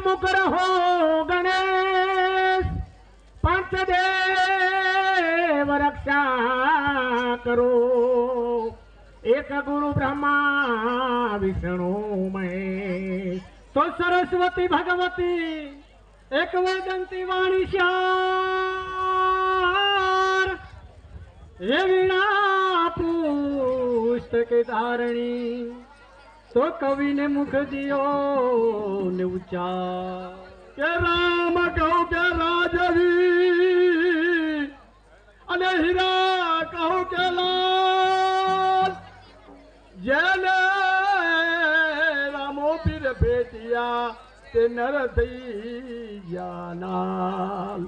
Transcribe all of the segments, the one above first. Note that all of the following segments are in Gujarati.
સન્મુખ રહો ગણેશ, પંચદેવ રક્ષા કરો. એક ગુરુ બ્રહ્મા વિષ્ણુ મહેશ, તો સરસ્વતી ભગવતી એક વેદંતી વાણી શાર, હે વીણા પુસ્તક ધારણી, તો કવિને મુખ દિયો ને ઉચ્ચાર. કે રામ કહું કે રાજવી, અને હીરા કહું કે લાલ, જેને રામો પીર ભેટિયા તે નર થઈ ગયા લાલ.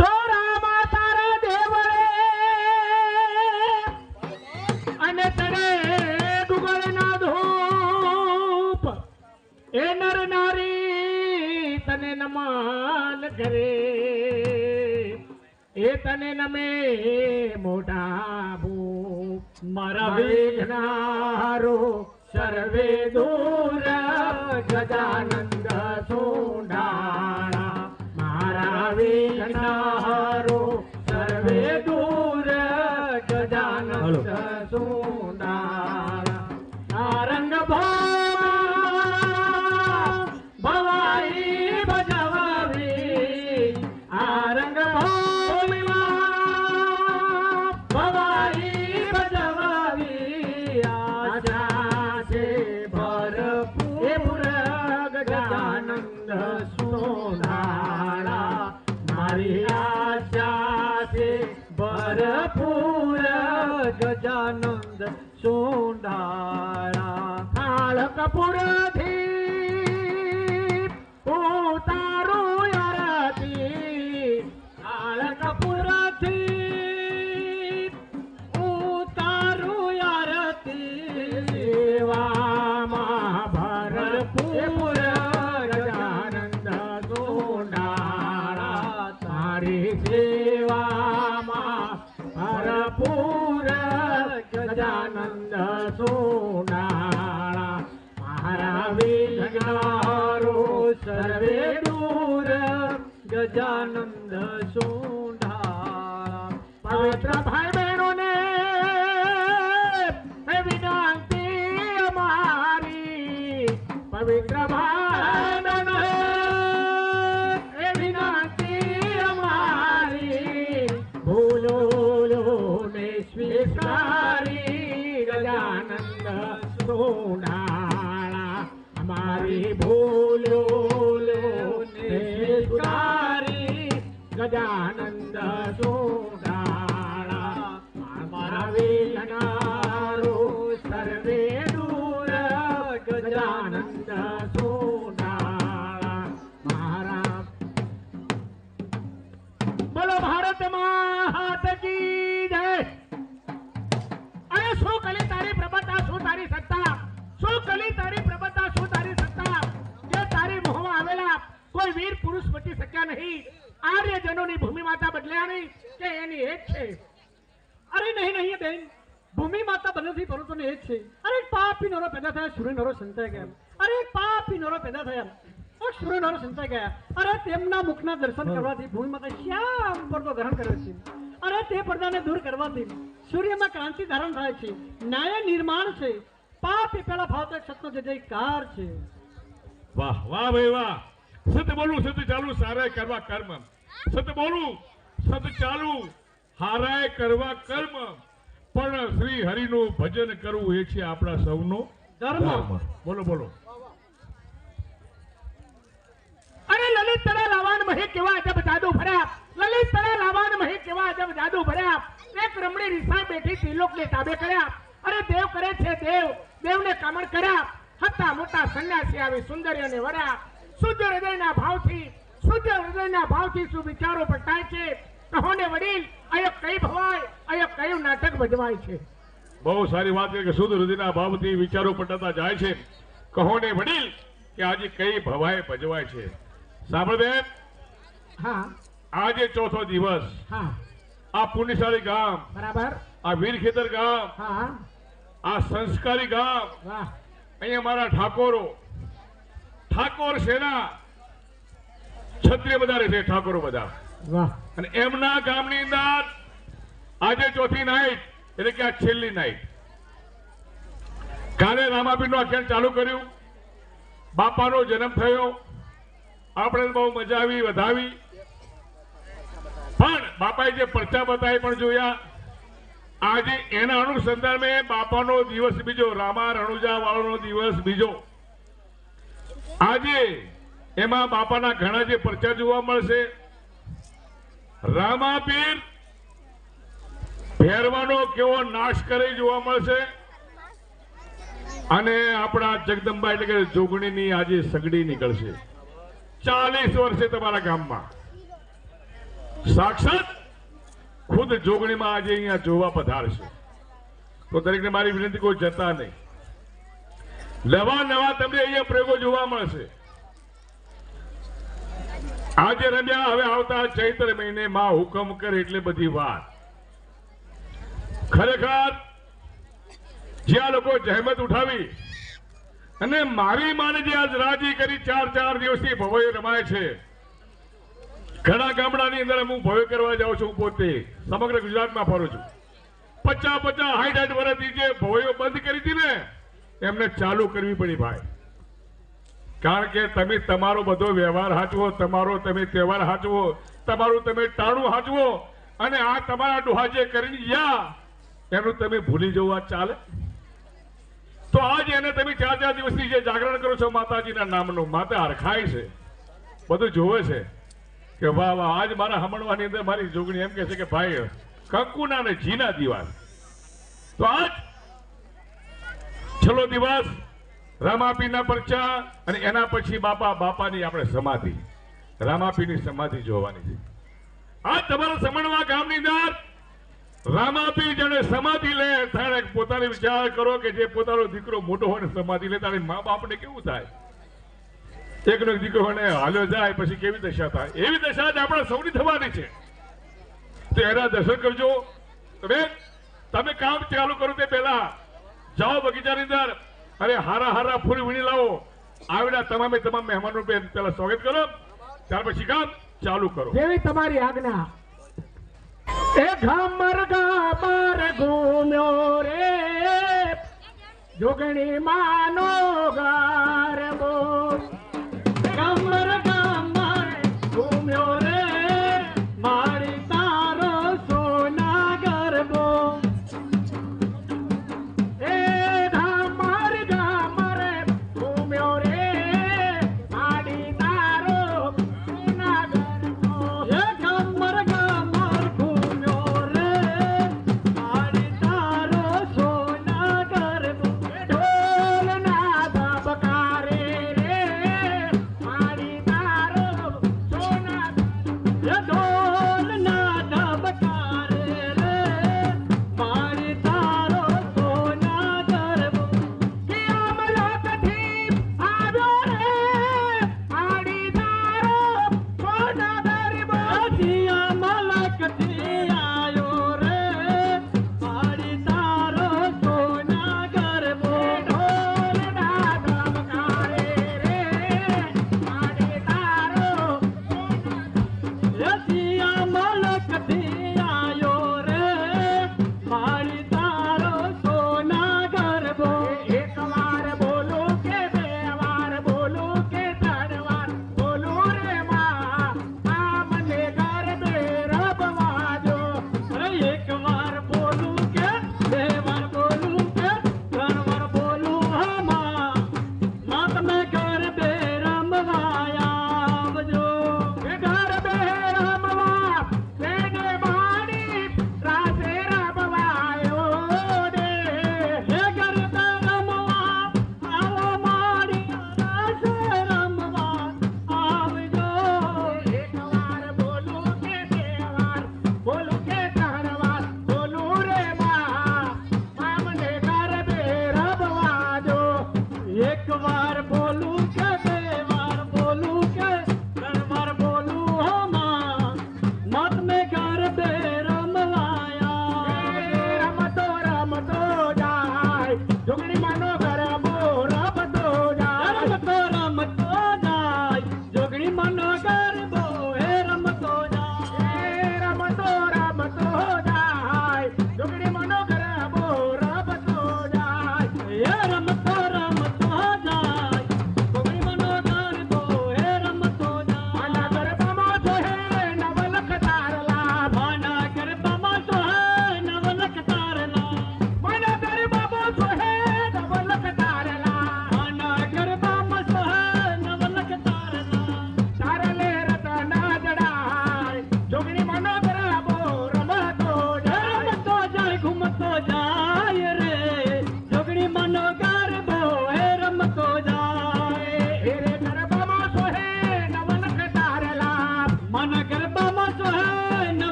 તો રામા તારા દેવળે અને તને ડુગળ ના ધૂપ, એ નર નારી તને નમન કરે, એ તને નમે મોઢા ભૂપ. મારા વિઘ્નારો સર્વે દૂર ગજાનંદ સોંડાળા, મારા વિઘ્નારો સર્વે દૂર ગજાનંદ સોંડાળા. નારંગ ભવાઈ ભજવાવી, આરંગ ભવાઈ ભજવાવી, આશા છે ભરપૂર ગજાનંદ સોનાળા, મારી આશા છે ભરપૂર ગજાનંદ સોનાળા. થાળ કપૂરથી ઉતારું આરતી, થાળ કપૂરથી ઉતારું આરતી, સેવામાં ભરપૂર ગજાનંદ સોનાળા, તારી સેવામાં ભરપૂર ગજાનંદ સોનાળા. મારા વિઘ્નારો સર્વે દૂર ગજાનંદ સોનાળા. પવિત્ર ભાઈ બહેનોને વિનંતી અમારી, પવિત્ર ભાઈ બહેનોને વિનંતી અમારી, ભૂલો ને સ્વીકારી ગજાનંદ સોનાળા, અમારી ભૂલો ને સ્વીકારી ગજાનંદ સોનાળા. મારા વિઘ્નારો સર્વે દૂર ગજાનંદ સોનાળા. મારા બોલો ભારત માત કી જય. અરે શું કલી તારી પ્રબળતા, શું તારી સત્તા, શું કલી તારી પ્રબળતા, શું તારી સત્તા, જે તારી મોહમાં આવેલા કોઈ વીર પુરુષ બચી શક્યા નહીં. આર્યજનોની ભૂમિ માતા બદલ્યા નહીં કે એની એક છે. અરે નહીં નહીં બેન, ભૂમિ માતા બનેથી પરંતુ એક છે. અરે પાપી નરો પેદા થયા, સૂર્ય નરો સંતાઈ ગયા. અરે પાપી નરો પેદા થયા, સૂર્ય નરો સંતાઈ ગયા. અરે તેમના મુખના દર્શન કરવાથી ભૂમિ માતા શ્યામ પડદો ધારણ કરે છે. અરે તે પડદાને દૂર કરવાથી સૂર્યમાં ક્રાંતિ ધારણ થાય છે, ન્યાય નિર્માણ છે, પાપ પેલા ભાવતો સતનો જયકાર છે. વાહ વાહ ભાઈ વાહ. સત્ય બોલું સત્ય ચાલુ, સારાય કરવા કર્મ. સત્ય બોલું સત્ય ચાલુ, હારાય કરવા કર્મ. પણ શ્રી હરિનું ભજન કરવું એ છે આપણા સૌનો ધર્મ. બોલો બોલો. અરે લલિત તરા લાવાન મહે કેવા અજબ જાદુ ભર્યા, લલિત તરા લાવાન મહે કેવા અજબ જાદુ ભર્યા. એક રમણી રીસાઈ બેઠી ત્રિલોકને તાબે કર્યા. અરે દેવ કરે છે દેવ, દેવને કામણ કર્યા. હતા મોટા સંન્યાસી આવી સુંદરીઓને વર્યા. શુદ્ધ હૃદયના ભાવથી, શુદ્ધ હૃદયના ભાવથી શું વિચારો પ્રગટાય છે. કહોને વડીલ અયો કઈ ભવાય, અયો કયું નાટક ભજવાય છે. બહુ સારી વાત છે કે શુદ્ધ હૃદયના ભાવથી વિચારો પટાતા જાય છે. કહોને વડીલ કે આજે કઈ ભવાય ભજવાય છે. સાંભળ બેન, હા આજે ચોથો દિવસ, હા આ પુણ્યશાળી ગામ, બરાબર, આ વીરખેતર ગામ, હા આ સંસ્કારી ગામ, વાહ, અહીંયા મારા ઠાકોર સેના ક્ષત્રિય બધા રહે છે, ઠાકોરો બધા. વાહ અને એમના ગામની અંદર આજે ચોથી નાઈટ એટલે કે આ છેલ્લી નાઈટ. કાલે રામાપીરનું આખ્યાન ચાલુ કર્યું, બાપાનો જન્મ થયો, આપણે બહુ મજા આવી, વધાવી. પણ બાપાએ જે પરચા બતાવી પણ જોયા. આજે એના અનુસંધાને બાપાનો દિવસ બીજો, રામા રણુજા વાળાનો દિવસ બીજો. આજે એમાં બાપાના ઘણા જે પરચા જોવા મળશે. રામાપીર ભેરવાનો કેવો નાશ કરે જોવા મળશે. અને આપણા જગદંબા એટલે કે જોગણીની આજે સગડી નીકળશે 40 વર્ષે તમારા ગામમાં. સાક્ષાત ખુદ જોગણીમાં આજે અહીંયા જોવા પધારશે. તો દરેકને મારી વિનંતી, કોઈ જતા નહીં. નવા તમને અહીંયા પ્રયોગો જોવા મળશે. આજે રમ્યા, હવે આવતા ચૈત્ર મહિને માં હુકમ કરે એટલે બધી વાત. ખરેખર જ્યાં લોકો જહેમત ઉઠાવી અને મારી માને જે આજ રાજી કરી 4 દિવસથી ભવય રમાય છે. ઘણા ગામડાની અંદર હું ભવ્ય કરવા જાઉં છું. પોતે સમગ્ર ગુજરાતમાં ફરું છું. 50 60 વર્ષથી જે ભવ્યો બંધ કરી હતી ને, એમને ચાલુ કરવી પડી ભાઈ. કારણ કે તમે તમારો બધો વ્યવહાર હાચવો, તમારો તમે તહેવાર હાચવો, તમારું તમે ટાણું હાચવો, અને આ તમારા ડોહા જે કરીને ગયા એનું તમે ભૂલી જવું આ ચાલે? તો આજ એને તમે 4 દિવસથી જે જાગરણ કરો છો માતાજીના નામનું, માતા હરખાય છે, બધું જોવે છે કે વાહ વાહ. આજ મારા હમણવાની અંદર મારી જોગણી એમ કે છે કે ભાઈ કંકુના ને જીના દિવસ. તો આજ છેલ્લો દિવસ રામાપીરના પરચા, અને એના પછી બાપાની આપણે સમાધિ, રામાપીરની સમાધિ જોવાની છે. આજ તમારા સમણવા ગામની અંદર રામાપીર જેને સમાધિ લે, ત્યારે પોતાને વિચાર કરો કે જે પોતાનો દીકરો મોટો હોય ને સમાધિ લે, ત્યારે મા બાપને કેવું થાય? એકનો એક દીકરો હોય ને હાલ્યો જાય પછી કેવી દશા થાય? એવી દશા જ આપણે સૌની થવાની છે. તો એના દર્શન કરજો. તમે કામ ચાલુ કરો તે પહેલા જાઓ બગીચાની અંદર, અરે હારા ફૂલ વીણી લાવો. આવેલા તમામ મહેમાનો પેલા સ્વાગત કરો, ત્યાર પછી કામ ચાલુ કરો. જેવી તમારી આજ્ઞા. એ ઘમર ગામર ઘૂમ્યો રે જોગણી માનો ગરબો. ઘમર ગામર ઘૂમ્યો રે મારી તારો સોના ગરબો. એ ઘમર ગામર ઘૂમ્યો રે મારી તારો સોના ગરબો. એ ઘમર ગામર ઘૂમ્યો રે મારી તારો સોના ગરબો. ઢોલના ધબકારે રે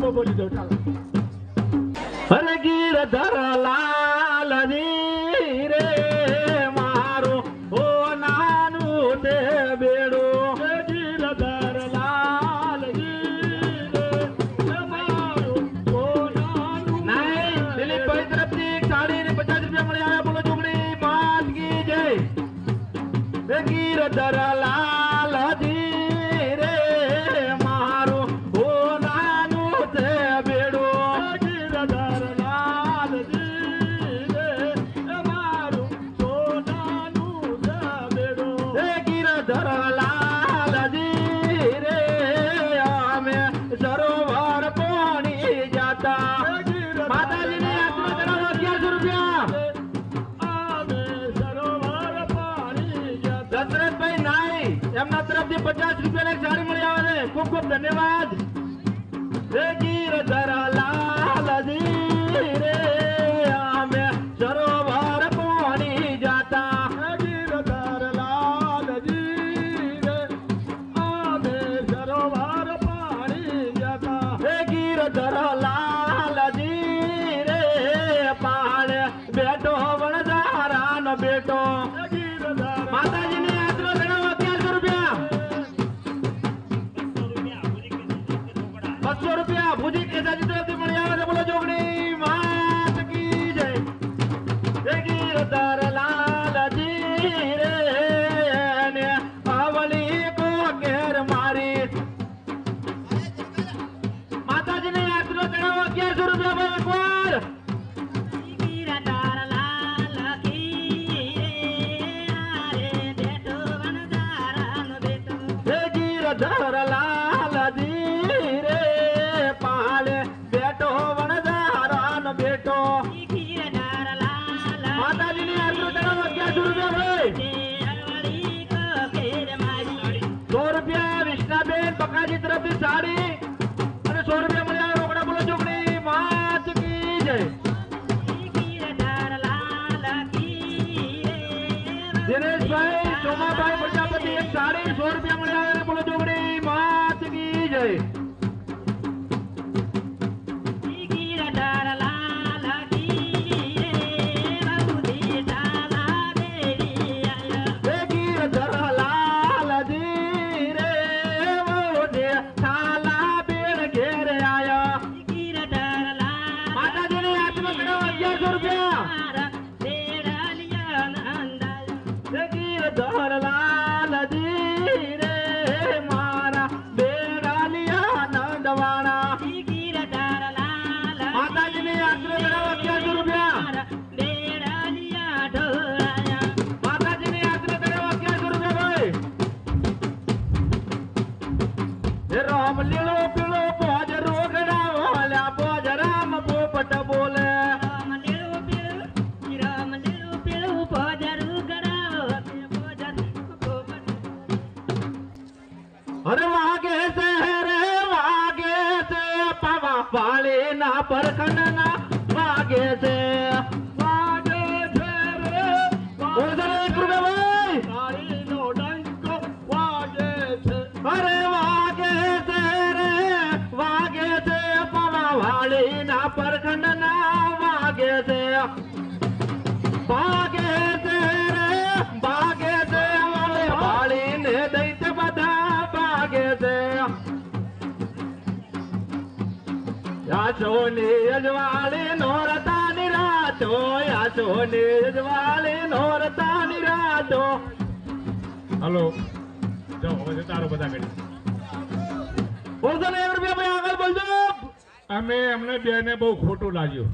તો બોલી દો ચાલો. હર ગીરધર લાલજી રે મારું ઓ નાનું તે બેડું. ગીરધર લાલજી રે મારું ઓ નાનું નહીં, દિલીપભાઈ તરફથી એક સાડી ને 50 રૂપિયા મળી આવ્યા. બોલો જોગણી માત કી જય. હે ગીરધર લાલજી રે મારું ઓ નાનું તે બેડું. ગીરધર લાલજી રે મારું સોનાનું જબેડું. હે ગીરધર લાલજી રે અમે સરોવર પોણી જાતા. માતાજીને આશરો ચડાવો 1100 રૂપિયા. આમે સરોવર પાણી જતા. દશરથભાઈ નાઈ એમના તરફથી 50 રૂપિયાની એક સાડી મળી આવે છે. ખૂબ ખૂબ ધન્યવાદ. હે ગીરધર લાલજી રે અમે સરોવર પોણી જાતા. ગીરધર લાલજી રે આમે સરોવર પાણી જતા. હે ગીરધર લાલજી રે પાળે બેઠો વણઝારાનો બેટો. ગીરધર માતાજીને આશરો ચડાવો 1100 રૂપિયા. 200 રૂપિયા ભુજી કેસાજી તરફથી મળી આવે છે. બોલો જોગણી માત કી જય. હે ગીરધર લાલજી રે ને આવલી કો ઘેર મારી. માતાજીને આશરો ચડાવો 1100 રૂપિયા પર એકવાર. ગીરધર લાલ કી રે બેઠો વનધારાનો બેટો. હે ગીરધર લાલજી રે પાલે બેઠો વણઝારાનો બેટો. ગીરધર લાલ માતાજીને આશરો ચડાવો 1100 રૂપિયા ભાઈ. અરવળી કો ફેર મારી. 100 રૂપિયા વિષ્ણાબેન બકાજી તરફથી સાડી અને 100 રૂપિયા મળી આવે રોકડા. બોલો જોગણી માત કી જય. ગીરધર લાલ કી રે દિનેશભાઈ સોમાભાઈ પ્રજાપતિ એક સાડી 100 રૂપિયા મળી આવે. બોલો જોગણી માત કી જય. ગીરધર લાલ કી રે બહુધી ડાલા દેવી આયા. હે ગીરધર લાલજી રે વહુને થાલા બેન ઘેર આયા. ગીરધર લાલ માતાજીને આશરો ચડાવો 1100 રૂપિયા. મારા બેડાલિયા નંદાયા. હે ગીરધર લાલજી રે મારા બેડાલિયા નંદવાણા. ગીરધર લાલ માતાજીને આશરો ચડાવો 1100 રૂપિયા. મારા બેડાલિયા ઢોળાયા. માતાજીને આશરો ચડાવો 1100 રૂપિયા ભાઈ. હે રામ લીલો પીળો પોજ રોગડા વાલ્યા પોજ રામ પોપટ બોલે. રામ લીલું પીળું પોજરું ગડાવો તે પોજર પોપટ. અરે વાગે છે રે વાગે છે પાવા વાળી ના પરખંડના વાગે છે. વાગે છે રે ઓળખાણ 1 રૂપિયા ભાઈ. તાળીનો ડંકો વાગે છે. અરે વાગે છે રે વાગે છે પાવા વાળી ના પરખંડના વાગે છે. ભાગે છે રે ભાગે છે વાળી વાળીને દૈત્ય બધા ભાગે છે. યાચોની અજવાળી નોરતાની રાતો યાચોની અજવાળી નોરતાની રાતો. હાલો જાઓ હવે તારો બધા કરી. 101 રૂપિયા ભાઈ આગળ બોલજો. અમે અમને બેને બહુ ખોટું લાગ્યું.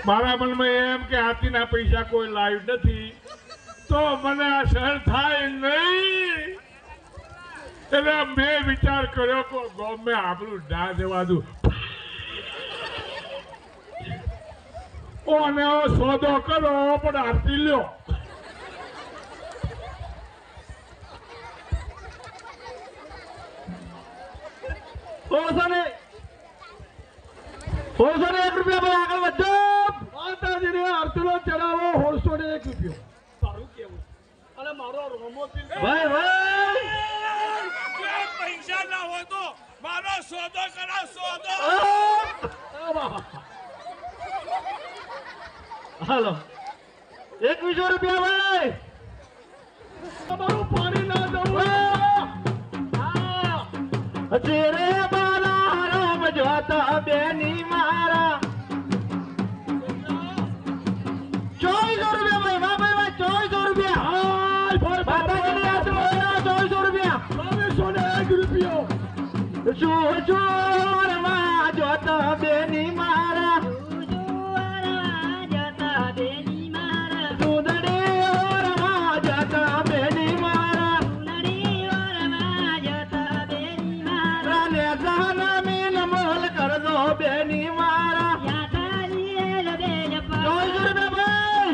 મારા મનમાં એમ કે હાથીના પૈસા કોઈ લાવ્યું નથી તો મને આ સહન થાય નહીં. એટલે મેં વિચાર કર્યો કે ગમે આપણું ના જવા દઉં. ઓને સોદો કરો પણ આરતી લ્યો. ઓળખાણ 101 રૂપિયા ભાઈ આગળ વધો. માતાજીને આરતીનો ચડાવો 101 રૂપિયો. તારું કેવું? અને મારો રોમોથી ભાઈ ભાઈ પૈસા ના હોય તો મારો સોદો કરા સોદો. હાલો 2100 રૂપિયા ભાઈ. તમારું પાણી ના જવું. રે બાલા રામ જોતા બેની મારા 2400 રૂપિયા ભાઈ. વાહ ભાઈ વાહ 2400 રૂપિયા. હાય ભાઈ માતાજીની આશીર્વાદ 2400 રૂપિયા. 2201 રૂપિયો. શું રમા જોતા બેની મારા સુંદરી રમા જોતા બેની મારા રાને જાના મીન મોલ કરજો બેની મારા 2400 રૂપિયા ભાઈ.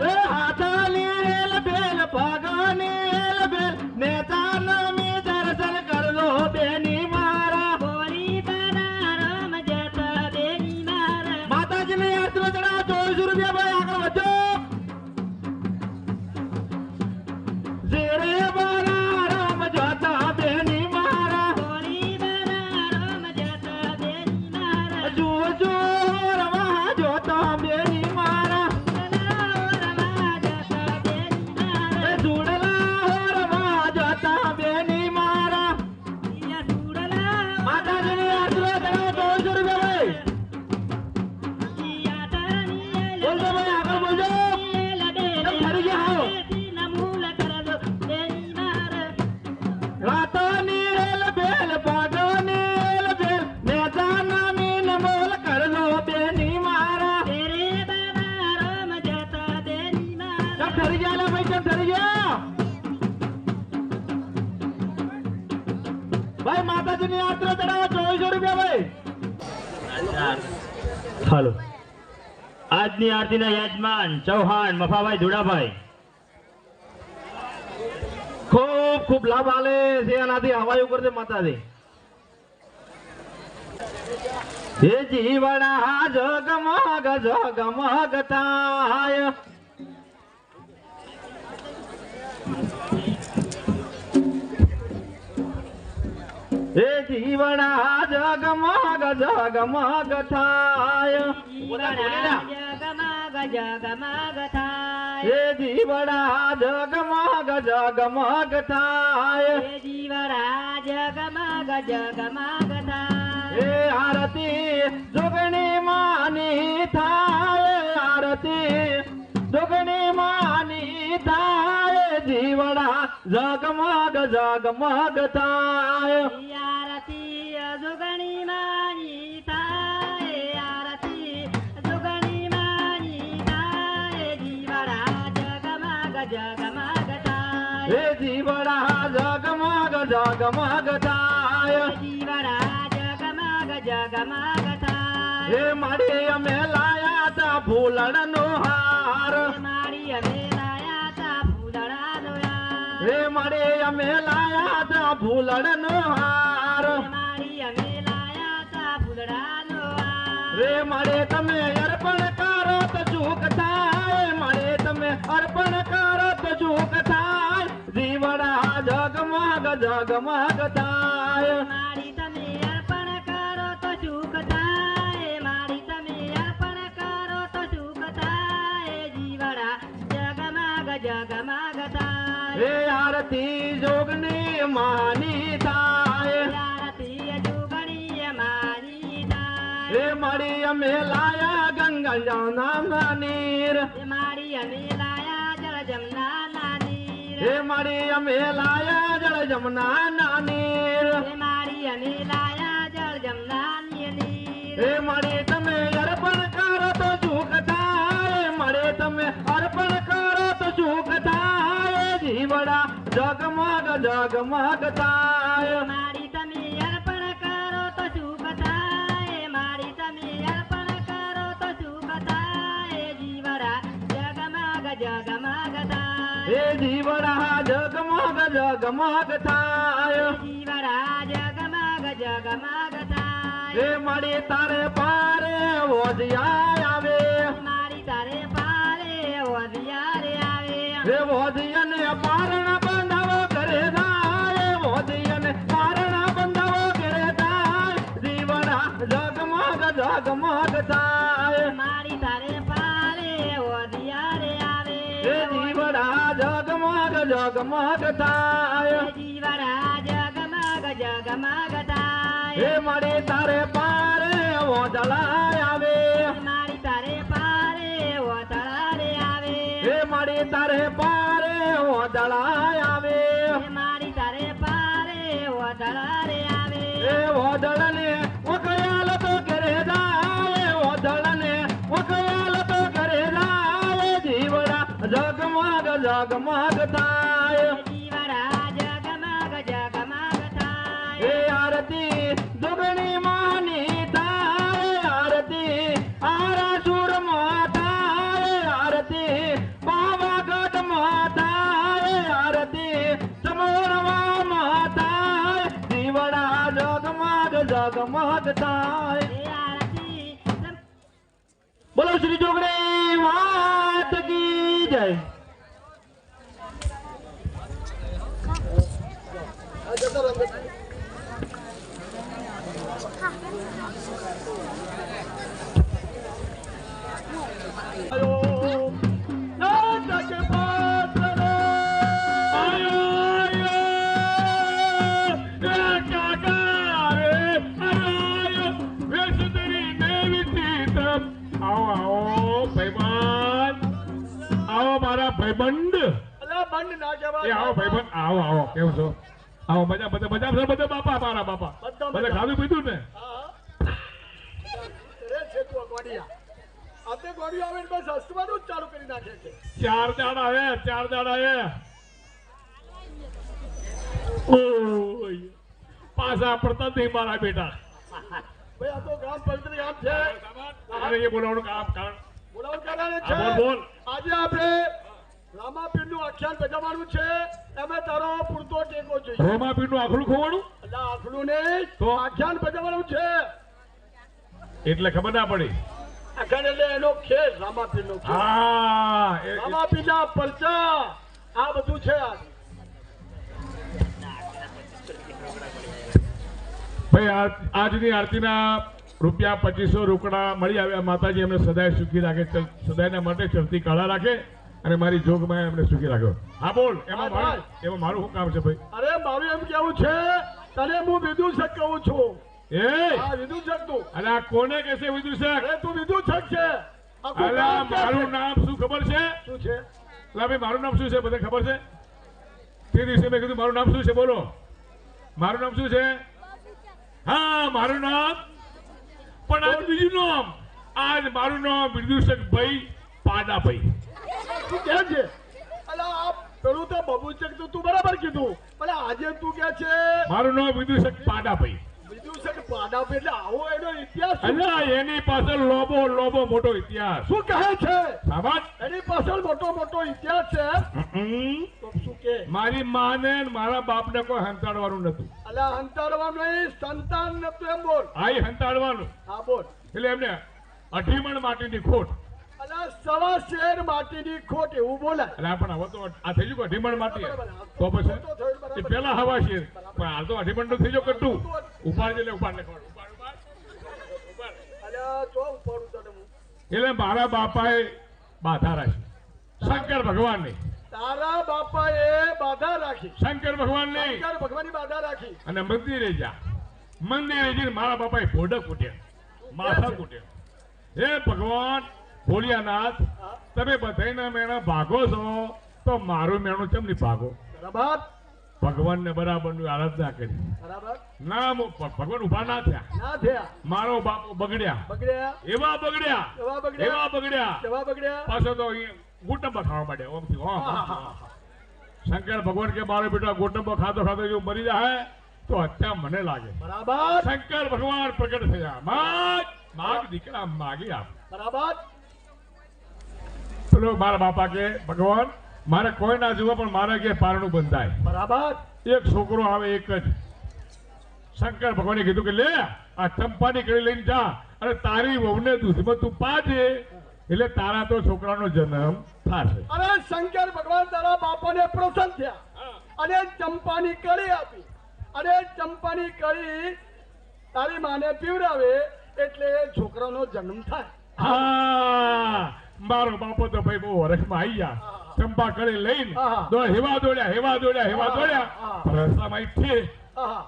એ હાથાલી રેલ બેલ પાગાની રેલ બેલ નેતાના મી દર્શન કરજો બેની મારા માતાજીને યાત્રા ચડા 2400 રૂપિયા ભાઈ. આગળ વધો. જેરે બાલા રામ જોતા બેની મારા જો રમા જોતા બેની મારા સુડલા રમા જોતા બેની મારા માતાજીની યાત્રા ચડા 2400 રૂપિયા ભાઈ. બોલજો ભાઈ આગળ બોલજો. ફરી ગયા આવો. રાતાની રેલ બેલ પાગોની રેલ બેલ નેતાના મીન મોલ કરજો બેની મારા. ચમ ઠરી ગયા લે ભાઈ. ચમ ઠરી ગયા ભાઈ. માતાજીની યાત્રા ચડાવો 2400 રૂપિયા ભાઈ. હાલો આજની આરતીના યજમાન ચૌહાણ મફાભાઈ ધુડાભાઈ ખૂબ ખૂબ લાભ આલે છે. એનાથી હવાયું કરજે માતાજી. હે જીવડા જગમગ જગમગ થાય હે જીવડા જગમગ જગમગ થાય હે જીવડા જગમગ જગમગ થાય હે આરતી જોગણી માની થાય આરતી જોગણી માની થાય જીવડા જગમગ જગમગ થાય હે જીવડા જગમગ જગમગ થાય હે માડી અમે લાયા તા ફૂલડનો હાર હે માડી અમે લાયા તા ફૂલડનો હાર રે માડે તમે અર્પણ કરો તો ચૂક થાય માડે તમે અર્પણ કરો તો ચૂક થાય જીવડા જગમગ જગમગ થાય હે આરતી જોગની માની થાય હે માડી અમે લાયા ગંગા જમના નીર હે માડી અમે લાયા જળ જમના નીર હે માડી તમે અર્પણ કરો તો ચૂક થાય માડે તમે અર્પણ કરો તો ચૂક થાય જીવડા જગમગ જગમગ થાય હે જીવડા જગમગ જગમગ થાય હે માડી તારે પારે ઓજિયા આવે હે વોધિયને પારણા બંધાવો ઘરે જાય વોધિયને પારણા બંધાવો ઘરે જાય જીવડા જગમગ જગમગ થાય મારી તારે પારે ઓધિયા રે આવે હે જીવડા જગમગ જગમગ થાય જીવડા જગમગ જગમગ થાય હે મારી તારે પારે ઓદળા આવે મારી તારે પારે ઓધળા રે આવે હે મારી તારે પારે ઓદળા આવે મારી તારે પારે ઓધળા રે આવે એ ઓદળને ઓકયાલ તો ઘરે જાય ઓદળને ઓકયાલ તો ઘરે જાય જીવડા જગમગ જગમગ થાય જીવડા જગમગ જગમગ થાય એ આરતી જોગણી માની થાય આરતી આરાસુર માતા આરતી પાવાગઢ માતા આરતી સમોરવા માતા જીવડા જગમગ જગમગ થાય એ આરતી બોલો શ્રી જોગણી માત કી જય ભાઈબંધ અલા બંધ ના જવા એ આવો ભાઈબંધ આવો આવો કેમ છો આવો મજા બધા બધા બાપા મારા બાપા બધા બધા ખાધું પીધું ને રે છે તું આ ગોડિયા આતે ગોડિયો આવે ને બસ હસવાનું જ ચાલુ કરી નાખે છે ચાર દાડા હે ઓય પાછા પડતા જ નહીં મારા બેટા ભાઈ આ તો ગામ પવિત્ર ગામ છે અરે એ બોલાવવાનું કામ કારણ બોલાવ કરવાને હા, બોલ, બોલ. આજે આપણે રામાપીરનું આખ્યાન બજાવવાનું છે એમાં તારો પૂરતો ટેકો જોઈએ રોમાપીરનું આખલું ખોવાનું એટલે આખલું નહીં તો? આખ્યાન બજાવવાનું છે એટલે ખબર ના પડી આખ્યાન એટલે એનો ખેલ રામાપીરનો ખેલ હા રામાપીરના પરચા આ બધું છે આ ભાઈ આજની આરતીના રૂપિયા 2500 રોકડા મળી આવ્યા માતાજી એમને સદાય સુખી રાખે સદાયના માટે ચડતી કાળા રાખે અને મારી જોગમાં એમને સુખી રાખ્યો હા બોલ એમાં મારું શું કામ છે ભાઈ અરે મારું એમ કેવું છે તને હું વિદુષક કહું છું એ હા વિદુષક તું અરે આ કોને કહેશે વિદુષક અરે તું વિદુષક છે આખું અરે ગામ કહે મારું છે. નામ શું ખબર છે શું છે અલા ભાઈ મારું નામ શું છે બધે ખબર છે તે દિવસે મેં કીધું મારું નામ શું છે બોલો મારું નામ શું છે હા મારું નામ પણ આજ બીજું નામ આજ મારું નામ વિદુષક ભાઈ પાડાભાઈ તું કે છે અલા આ પેલું તો બબુચક તો તું બરાબર કીધું પણ આજે તું કે છે મારું નામ વિદુષક પાડાભાઈ વિદુષક પાડા પે એટલે આવો એનો ઇતિહાસ શું? અલા એની પાછળ લોબો મોટો ઇતિહાસ શું કહે છે સાબાદ એની પાછળ મોટો ઇતિહાસ છે તો શું કે મારી માને ને મારા બાપને કોઈ હંતાડવાનું નતું અલા હંતાડવાનું નહીં સંતાન નતું એમ બોલ આઈ હંતાડવાનું હા બોલ એટલે એમને અઢીમણ માટીની ખોટ અલા સવા શેર માટીની ખોટ એવું બોલાય એટલે પણ હવે તો આ થઈ ગયું કે અઢીમણ માટી તો પછી એ પેલા હવા છે પણ હાલ તો અઢીમણ નું થઈ ગયો કટ્ટું ઉપાડ એટલે ઉપાડ અલા જો ઉપાડું તને હું એટલે મારા બાપાએ બાધા રાખી શંકર ભગવાનની તારા બાપાએ બાધા રાખી શંકર ભગવાનની શંકર ભગવાનની બાધા રાખી અને મંદિરે જઈને મારા બાપાએ ફોડક કૂટ્યા માથા કૂટ્યા હે ભગવાન ભોલિયાનાથ તમે બધાયના મેણા ભાગો છો તો મારું મેણું કેમ નહીં ભાગો બરાબર ભગવાનને બરાબરની આરાધના કરી બરાબર ના ભગવાન ઉભા ના થયા ના થયા મારો બાપો બગડ્યા બગડ્યા એવા બગડ્યા એવા બગડ્યા એવા બગડ્યા એવા બગડ્યા પાછો તો ગોટંબા ખાવા માંડ્યા ઓમથી શંકર ભગવાન કે મારો બેટા ગોટંબો ખાતો જો મરી જાય તો અત્યારે મને લાગે બરાબર શંકર ભગવાન પ્રગટ થયા માગ દીકરા માગી આપ બરાબર પેલો મારા બાપા કે ભગવાન મારે કોઈ ના જુઓ પણ મારા કે પારણું બંધાય બરાબર એક છોકરો આવે એક જ શંકર ભગવાને કીધું કે લે આ ચંપાની કડી લઈને જા અને તારી વહુને દૂધમાં તું પાજે એટલે તારા તો છોકરાનો જન્મ થશે. અરે શંકર ભગવાન તારા બાપાને પ્રસન્ન થયા અને ચંપાની કળી આપી અને ચંપાની કળી તારી માને પીવડાવે એટલે છોકરાનો જન્મ થાય. હા, મારો બાપો તો ભાઈ બહુ વર્ષમાં આવી ગયા. ચંપા કળી લઈને હા. હેવા દોડ્યા હા. રસ્તામાં છે આહા,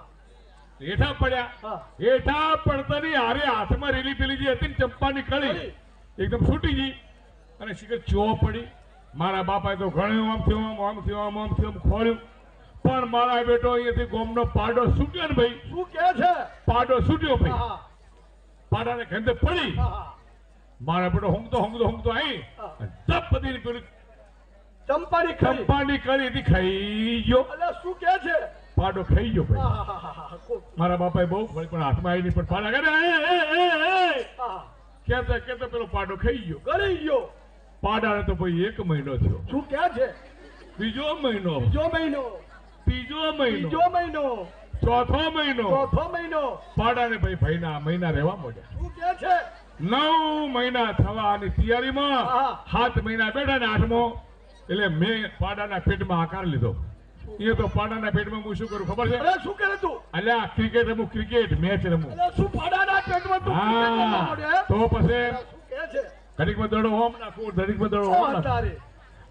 હેઠા પડ્યા. હા. હેઠા પડતાની હારે હાથમાં રેલી પેલી જે હતી ને ચંપાની કળી કળી. એકદમ છૂટી ગઈ અને શિખર ચો પડી. મારા બાપાએ તો ઘણું આમ થયું ખોલ્યું, પણ મારા બેટો અહીંયાથી ગોમનો પાડો છૂટ્યો ને ભાઈ, શું કે છે? પાડો છૂટ્યો ભાઈ. આહા, પાડાને ખેંચે પડી. આહા. મારા બેટો હમતો આવી તપ બધી પેલી ચંપાની કળી. ચંપાની કળી હતી ખાઈ ગયો. અલે શું કે છે? પાડો ખાઈ ગયો ભાઈ. આહાહાહા, ખૂબ. મારા બાપાએ બહુ વળી પણ હાથમાં આવી નહીં, પણ પાડા કરે આહા, કેતા પેલો પાડો ખાઈ ગયો. ગળી ગયો. પાડાને તો ભાઈ 1 મહિનો થયો. શું કે છે? બીજો મહિનો, બીજો મહિનો, ત્રીજો મહિનો, ત્રીજો મહિનો, ચોથો મહિનો. ચોથો મહિનો. પાડાને ભાઈ મહિના રહેવા માંડ્યા. શું કે છે? 9 મહિના થવાની તૈયારીમાં હા. 7 મહિના બેઠા ને 8મો એટલે મેં પાડાના પેટમાં આકાર લીધો. એ તો પાડાના પેટમાં હું શું કરું ખબર છે? અરે શું કરે તું? અલ્યા ક્રિકેટ રમું, ક્રિકેટ મેચ રમું. અરે શું પાડાના પેટમાં તું ક્રિકેટ રમવા હા, માંડ્યો, હે? તો પછી અરે શું કે છે? ઘડીકમાં દડો હોમ નાખું, ઘડીકમાં દડો હોમ આ નાખું. તારે.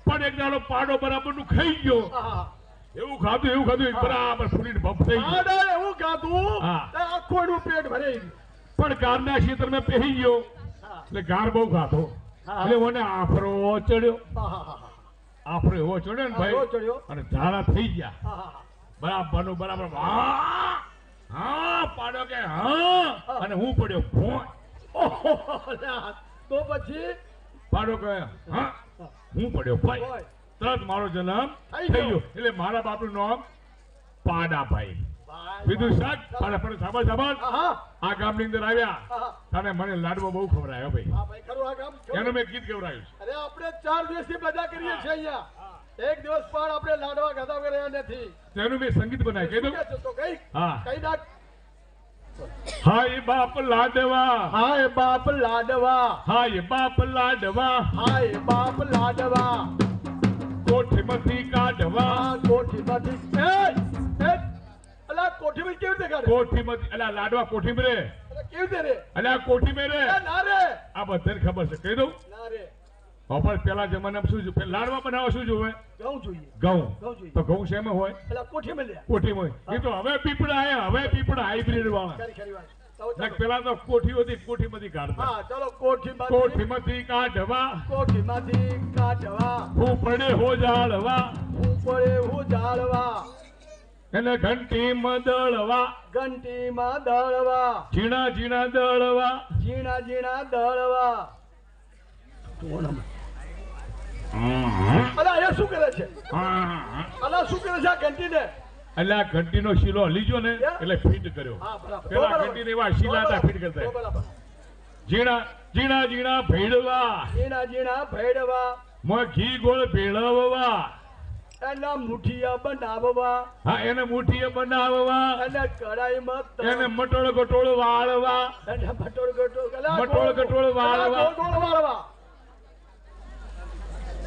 પણ એક દાડો પાડો બરાબર નું ખાઈ ગયો. આહા. એવું ખાધું બરાબર ફૂલીને ભપ થઈ ગયું. પાડાએ એવું ખાધું હા. તે આખું એનું પેટ ભરાઈ ગયું. પણ ગારના ક્ષેત્રમાં પહેરી ગયો હા. એટલે ગાર બહુ ખાધો. હા. એટલે મને આફરો ચડ્યો. આહાહાહા. આફરો એવો ચડ્યો ને આફરો ભાઈ, ચડ્યો. અને ઝાડા થઈ ગયા. આહાહા. બરાબર હા પાડો કે હા, અને હું પડ્યો ભોંય. ઓહો, લા. તો પછી પાડો કે હા, હું પડ્યો ભાઈ. હોય. તરત મારો જન્મ થઈ થઈ ગયો. ગયો. એટલે મારા બાપનું નામ પાડાભાઈ. ભાઈ, બીજું ભાઈ. શાક પાડા પણ સાંભળ આહા. આ ગામની અંદર આવ્યા આહા. તને મને લાડવા બહુ ખવડાયો ભાઈ. હા ભાઈ, ખરું આ કામ ખરું. એનું મેં ગીત ગવડાવ્યું છે. અરે આપણે 4 દિવસથી બધા કરીએ છીએ અહીંયા. એક દિવસ પણ આપણે લાડવા ગાધા કર્યા નથી. તેનું મેં સંગીત બનાવ્યું. કહી દઉં? શું કે છે? તો કઈ હા. કઈ નાખ. હાય બાપ લાડવા, હાય બાપ લાડવા, હાય બાપ લાડવા, હાય બાપ લાડવા, કોઠીમાંથી કાઢવા, આ કોઠીમાંથી અલા કોઠીમાં કેવી રીતે કાઢે? કોઠીમાંથી અલા લાડવા કોઠીમાં રે, અલા કેવી રીતે રે? અલા કોઠીમાં રે. એ ના રે. આ બધાને ખબર છે. કહી દઉં? ના રે. પણ પેલા જમાનામાં શું જોવે? લાડવા બનાવવા શું જોવે? ઘઉં જોઈએ. ઘઉં. ઘઉં જોઈએ. તો ઘઉં શેમાં હોય? અલા કોઠીમાં લે. કોઠીમાં. એ તો હવે પીપળા આયા, હવે પીપળા હાઇબ્રિડ વાળા. ખરી ખરી વાત. ચાલો, ને ચાલો. પેલા તો કોઠીમાંથી કાઢતા. હા ચાલો કોઠીમાંથી કોઠીમાંથી કાઢવા, કોઠીમાંથી કાઢવા, હું પડે હો જાળવા, ઉપડે હું જાળવા, એને ઘંટીમાં દળવા, ઘંટીમાં દળવા, ઝીણા ઝીણા દળવા. ઝીણા ઝીણા દળવા. અલા એ શું કરે છે? અલા શું કરે છે આ ઘંટીને? એટલે આ ઘંટીનો શીલો હલી ગયો ને એટલે ફીટ કર્યો. હા બરાબર. પેલા બરાબર. ઘંટીને એવા શીલા હતા ફીટ કરતા. બરાબર. ઝીણા ઝીણા ઝીણા ભેળવા, ઝીણા ઝીણા ભેળવા, મોં ઘી ગોળ ભેળવવા, એના મુઠિયા બનાવવા, હા એને મુઠીએ બનાવવા, એને કડાઈમાં એને મટોળ ગટોળ વાળવા, એને ભટોળ ગટોળ અલા મટોળ ગટોળ વાળવા. ગોળ ગોળ વાળવા,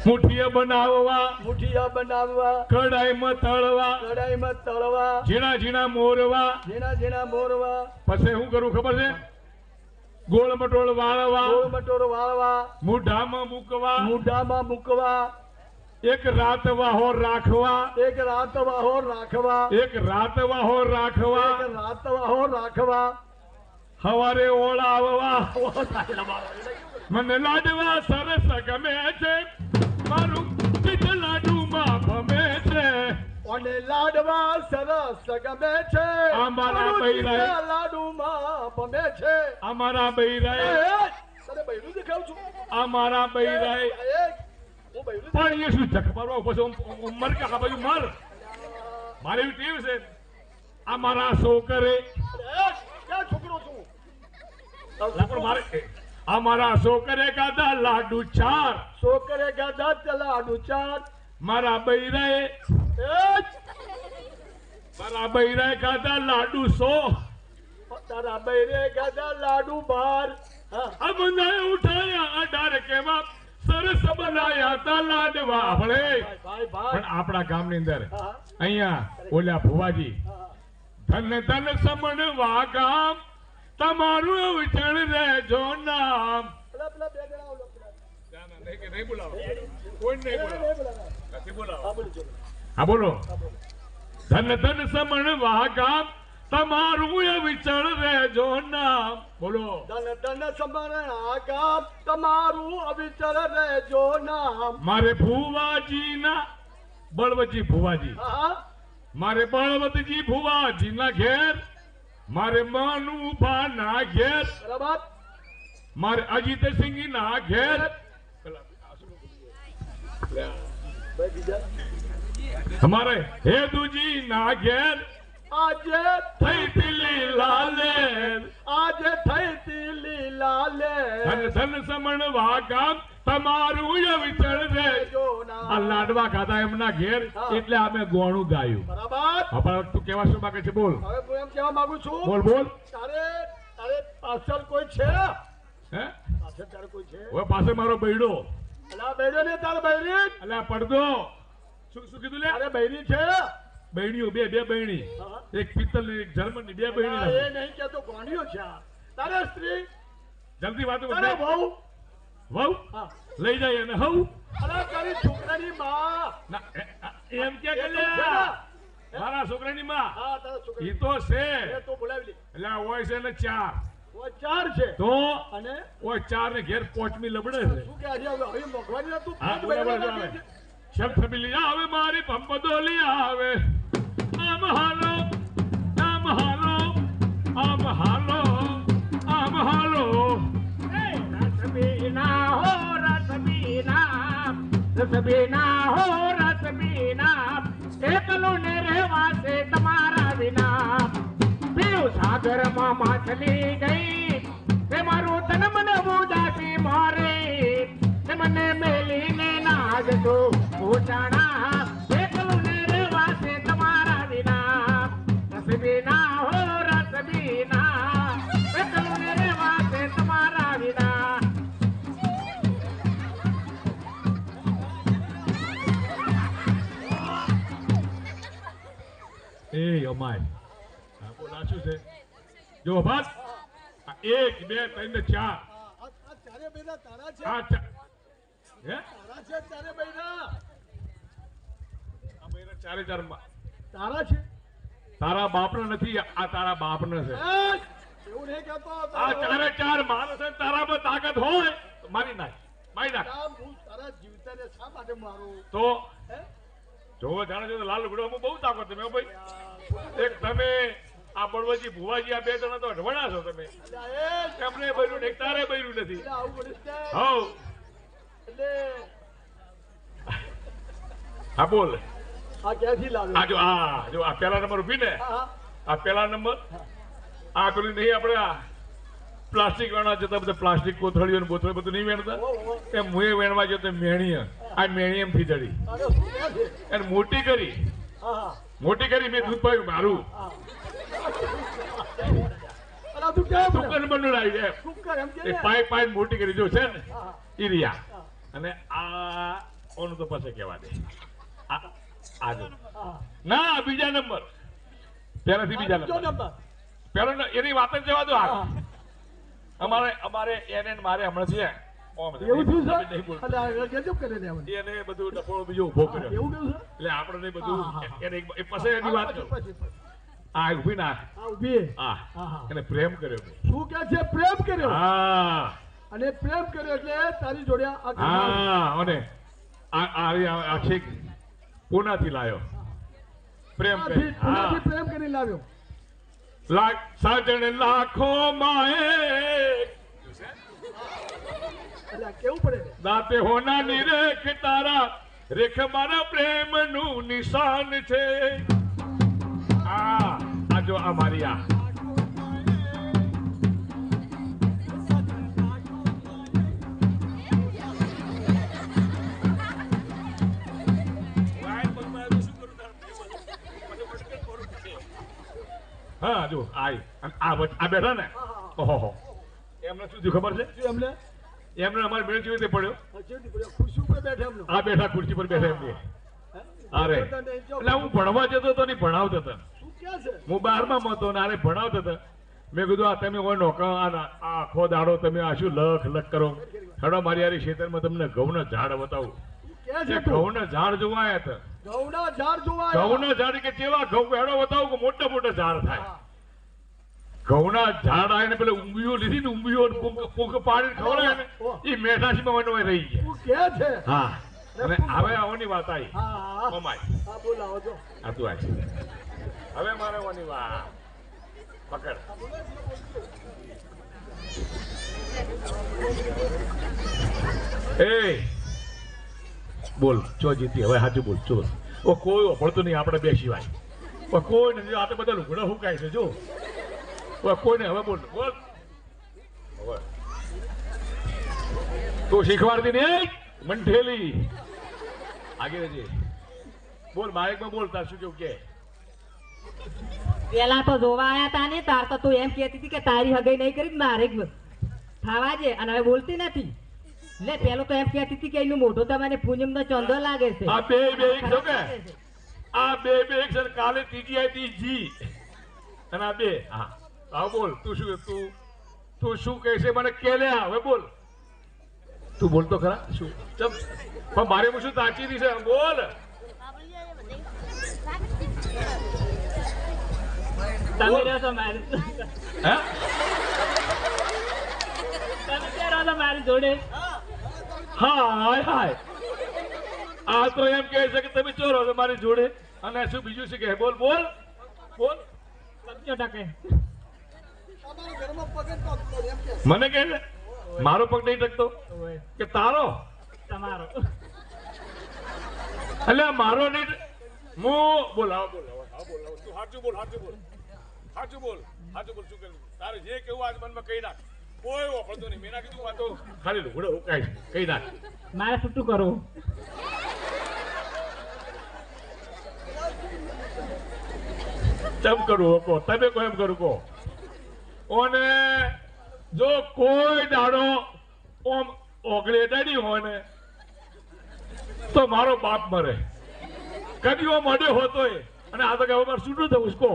મુઠીએ બનાવવા, મુઠિયા બનાવવા, કડાઈમાં તળવા, કડાઈમાં તળવા, ઝીણા ઝીણા મોરવા. ઝીણા ઝીણા મોરવા, પછી શું કરવું ખબર છે? ગોળ મટોળ વાળવા, ગોળ મટોળ વાળવા, મૂઢામાં મૂકવા, મૂઢામાં મૂકવા, એક રાત વાહો રાખવા, એક રાત વાહો રાખવા, એક રાત વાહો રાખવા, એક રાત વાહો રાખવા. હવારે ઓળાવવા. મને લાડવા સરસ ગમે છે, મારું ચિત્ત લાડુમાં ભમે છે. અને લાડવા સરસ ગમે છે, અમારા મારું બૈરાએ. ચિત્ત લાડુમાં ભમે છે. અમારા બૈરાએ, એ, તને બૈરું દેખાઉં છું? અમારા બૈરાએ. એ, હું બૈરું પણ એ શું જખ મારવા ઉભો છે? મર કે આ બાજુ મર. મારી એવી ટેવ છે. અમારા છોકરે, દેખાઉં? ક્યાં છોકરો છું? પણ મારે અમારા છોકરે ગાધા લાડુ 4, છોકરે ગાધા તે લાડુ 4. મારા બૈરાએ, એ, મારા બૈરાએ ગાધા લાડુ 100. તારા બૈરે ગાધા લાડુ 12. આ બંધાએ ઉઠાયા અઢાર કેવા સરસ બનાયા તા લાડવા ભલે પણ આપણા ગામની અંદર અહીંયા ઓલા ભુવાજી ધન ધન સમણવા ગામ તમારું વિચળ રહેજો નામ હા બોલો ધન ધન સમણવા ગામ તમારું વિચળ રહેજો નામ બોલો ધન ધન સમરે ગામ તમારું અવિચળ રહેજો નામ મારે ભુવાજીના બળવતજી ભુવાજી મારે બળવતજી ભુવાજીના ઘેર મારે મનુભા ના ઘેર બરાબર મારે અજીતસિંહ ના ઘેર અમારે હેદુજી ના ઘેર આજે થઈ તિલી લાલેર આજે થઈ તી લાલે ધન ધન સમણવા ગામ તમારું વિચળ રહેજો આ લાડવા ખાધા એમના ઘેર એટલે અમે ગોણું ગાયું બરાબર પણ તું કેવા શું માંગે છે બોલ હવે હું એમ કહેવા માંગુ છું બોલ બોલ તારે તારે પાછળ કોઈ છે હે પાછળ તારે કોઈ છે હવે પાસે મારો બૈડો અલા બેડો ને તારે બૈરી અલ્યા પડદો શું શું કીધું લે તારે બૈરી છે બૈણીઓ બે બૈણી એક પિત્તલ ની એક જર્મન ની બે એ બૈણી નહીં કેતો ગોણ્યો છે આ. તારે સ્ત્રી જલ્દી વાતો તારે કર. વહુ વહુ હા લઈ જાય અને હવ અલા તારી છોકરાની માં ના એમ કે એ તો છે ને? મારા છોકરાની માં હા તારા છોકરા ઈ તો છે એ તો બોલાવી લે એટલે હોય છે ને ચાર ઓ ચાર છે તો અને ઓય ચાર ને ઘેર પોચમી લબડે છે શું કે આજે હવે મોઘવાની ના તું હા પાંચ બોલા બૈરા બોલા નાખી છે. શબ્દ બિલી આવે મારી પંપદોલી આવે આમ હાલો આમ હાલો આમ હાલો આમ હાલો રસબીના હો રસબીના રસબીના હો રસબીના એકલું ને રહેવાશે તમારા વિના પીળું સાગરમાં માછલી ગઈ તે મારું તન મને ઉદાસી મારે તે મને મેલીને ના જતો ઉજાણા એકલું ને રહેવાશે તમારા વિના રસબીના હો રસબીના એકલું ને રહેવાશે તમારા વિના એ અમાય હા બોલ આ શું છે જો ભાત આ એક બે ત્રણ ને ચાર આ ચારે બૈરા તારા છે આ ચાર હે તારા છે ચારે બૈરા આ બૈરા ચારે ચાર માં તારા છે તારા બાપનો નથી આ તારા બાપનો છે એ, એવું નહીં કહેતો આ ચારે ચાર માણસ છે તારામાં તાકાત હોય તો મારી નાખ કામ હું તારા જીવતાને શા માટે મારું તો હે? જો જાણે છે તો લાલ લુગડામાં બહુ તાકાત છે મેં ભાઈ એક તમે આ બળવજી ભુવાજી આ બે જણા તો અઢવણા છો તમે અલ્યા એ એમને બૈરું એક તારે બૈરું નથી એટલે આવું બનીશ ને. હવ એટલે હા બોલ આ ક્યાંથી લાવ્યો આ જો આ પેલા નંબર ઉભી ને હા આ પેલા નંબર આ પેલું નહીં આપણે આ પ્લાસ્ટિક વેણવા જતા બધા પ્લાસ્ટિક કોથળીઓ ને બોથળીઓ બધું નહીં વેણતા એમ હું વેણવા જતો મેણીએ આ મેણી એમ ખીચડી અરે શું ક્યાં છે એને મોટી કરી હા મેં દૂધ પાયું મારું હા અલા તું ક્યાં સુકર બનવું લાવી એમ શું કર એમ કે એ પાઈ પાઈ મોટી કરી જો છે ને હા ઈ રહ્યા અને આ ઓનું તો પછી કહેવા દે આ જો હા ના બીજા નંબર પેલાથી બીજા બીજો નંબર નંબર પેલો એની વાત જ જવા દો આ હા. અમારે એને ને મારે હમણાં છે ઓમ છે. એવું થયું તમે છે નહીં બોલતા. અલા ગજબ કરે ને એમ એને બધું ડફોળો બીજો ઉભો કર્યો એવું કેવું છે એટલે આપણે બધું હા, હા, હા. એને એ પછી એની વાત પછી, કરો પછી, પછી. આ ઉભી ના આ ઊભી આ હા હા એને પ્રેમ કર્યો મેં. શું કે છે પ્રેમ કર્યો હા અને પ્રેમ કર્યો એટલે તારી જોડે આ ઘરમાં હા અને આ છેક પૂનાથી લાયો પ્રેમ કરી હા પુનાથી પ્રેમ કરી લાવ્યો લાખ સાજણ લાખો માએ એટલે આ કેવું પડે ને? દાતે હોના ની રેખ તારા રેખ મારા પ્રેમ નું નિશાન છે આ જો આ મારી આ હા જો આ બેઠા ને ઓહો એમને શું થયું ખબર છે? શું એમને એમને અમારે મેળ કેવી રીતે પડ્યો? ખુરશી ઉપર બેઠા એમનો આ બેઠા ખુરશી પર બેઠા એમને. અરે એટલે હું ભણવા જતો હતો ને ભણાવતો હતો. શું ક્યાં છે હું 12માં હતો ને આને ભણાવતો હતો. મેં કીધું આ તમે કોઈ નોકા આ આખો દાડો તમે આ શું લખ કરો. હેડો મારી યારી ખેતરમાં તમને ઘઉંના ઝાડ બતાવું. ક્યાં એ છે તું? ઘઉંના ઝાડ જોવા આવ્યા હતા. ઘઉંના ઝાડ જોવા આવ્યા. ઘઉંના ઝાડ કે કેવા ઘઉં હેડો બતાવું કે મોટા મોટા ઝાડ થાય. ઘઉંના ઝાડ આવીને પેલે ઊંઘીઓ લીધી ને ઊંઘીઓ પૂંખ પાડીને ખવડાવે ને એ મેઠાશીમાં વનવાઈ રહી ગયા. તું ક્યાં છે હા અને હવે આવવાની વાત આવી. હા મમાઈ હા બોલાવો છો આ તું આય હવે મારે આવવાની વાત પકડ. એ બોલ ચો જીતી હવે સાચું બોલ ચો. ઓ કોઈ ઓળખતું નહીં આપણે બે સિવાય. ઓ કોઈ નથી આ તો બધા લુગડા હુકાય છે જો. ઓ કોઈને હવે બોલ બોલ હવે તું શીખવાડતી નહીં મંઠેલી આગળ રહેજે. બોલ બાઇકમાં બોલ તાર શું કેવું કે. પેલા તો જોવા આયા તા ને તાર તો તું એમ કહેતી હતી કે તારી હગાઈ નહીં કરી મારે જ થવા છે અને હવે બોલતી નથી. લે પેલો તો એમ કહેતી હતી કે એનું મોઢું તમને પૂનમ નો ચંદો લાગે છે. આ બે એક છો કે આ બે એક છે કાલે ત્રીજી આવી જી અને આ બે હા હા બોલ તું શું કહે છે મને કે લે હવે બોલ તું બોલતો ખરા શું ચમ પણ મારે હું શું તાચી રહી છે બોલ. તમે રહ્યો છો મારી હે તમે ક્યાં રહો છો મારી જોડે? હાય હાય આ તો એમ કહે છે કે તમે ચોરો છો મારી જોડે અને શું બીજું છે કે બોલ બોલ બોલ. સમજો ટકે અમારા ઘરમાં પગ જ પગ એમ કે મને કહે છે મારો પગ નહીં ટકતો કે તારો તમારો એટલે મારો નહીં હું બોલાવો તું સાચું બોલ શું કરું તારે જે કેવું આજ મનમાં કહી નાખ કોઈ વાપરતો નહીં. મેં ના કીધું આ તો ખાલી લુગડો હુકાય છે કહી નાખ. મારે છૂટું કરવું. તેમ કરું કહો તમે કોઈ એમ કરું કહો. ઓને જો કોઈ દાડો ઓમ ઓગળી અડાડી હોય ને તો મારો બાપ મરે કદી ઓ મોડે હોતોય અને આ તો કે હવે મારે છૂટું થવું કહો.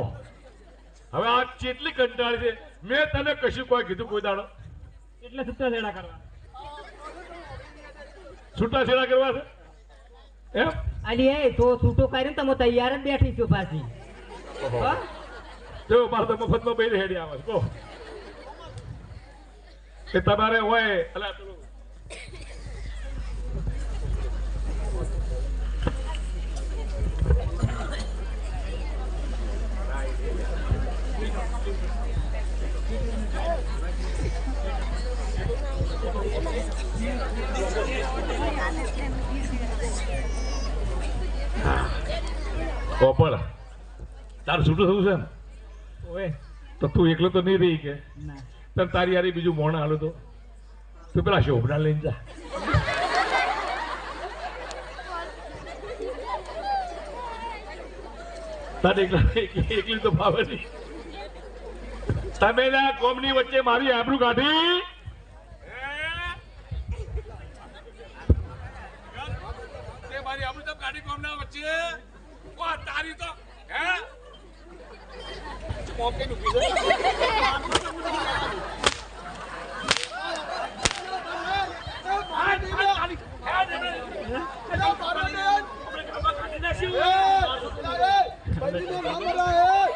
હવે આ કેટલી કંટાળી છે. મેં તને કશું કોઈ કીધું કોઈ દાડો એટલે છૂટા છેડા કરવા. છૂટાછેડા કરવા છે એમ. અલી એ તો છૂટો કરીને તમે તૈયાર જ બેઠી છું પાછી. હા? જો મારે તો મફતમાં બે હેડી આવે છે કહો કે તમારે હોય એટલે પેલું કોપળ તાર છૂટું થવું છે ને ઓય તો તું એકલો તો નહીં રહી કે ના તને તારી યારી બીજું મોણા હાલો તો તું પેલા શોભના લઈને જા. તારે એકલી તો ભાવે નહીં. તમે ના કોમની વચ્ચે મારી આબરૂ કાઢી મારી આબરૂ તો કાઢી કોમના વચ્ચે તારી તો હે મોકે નું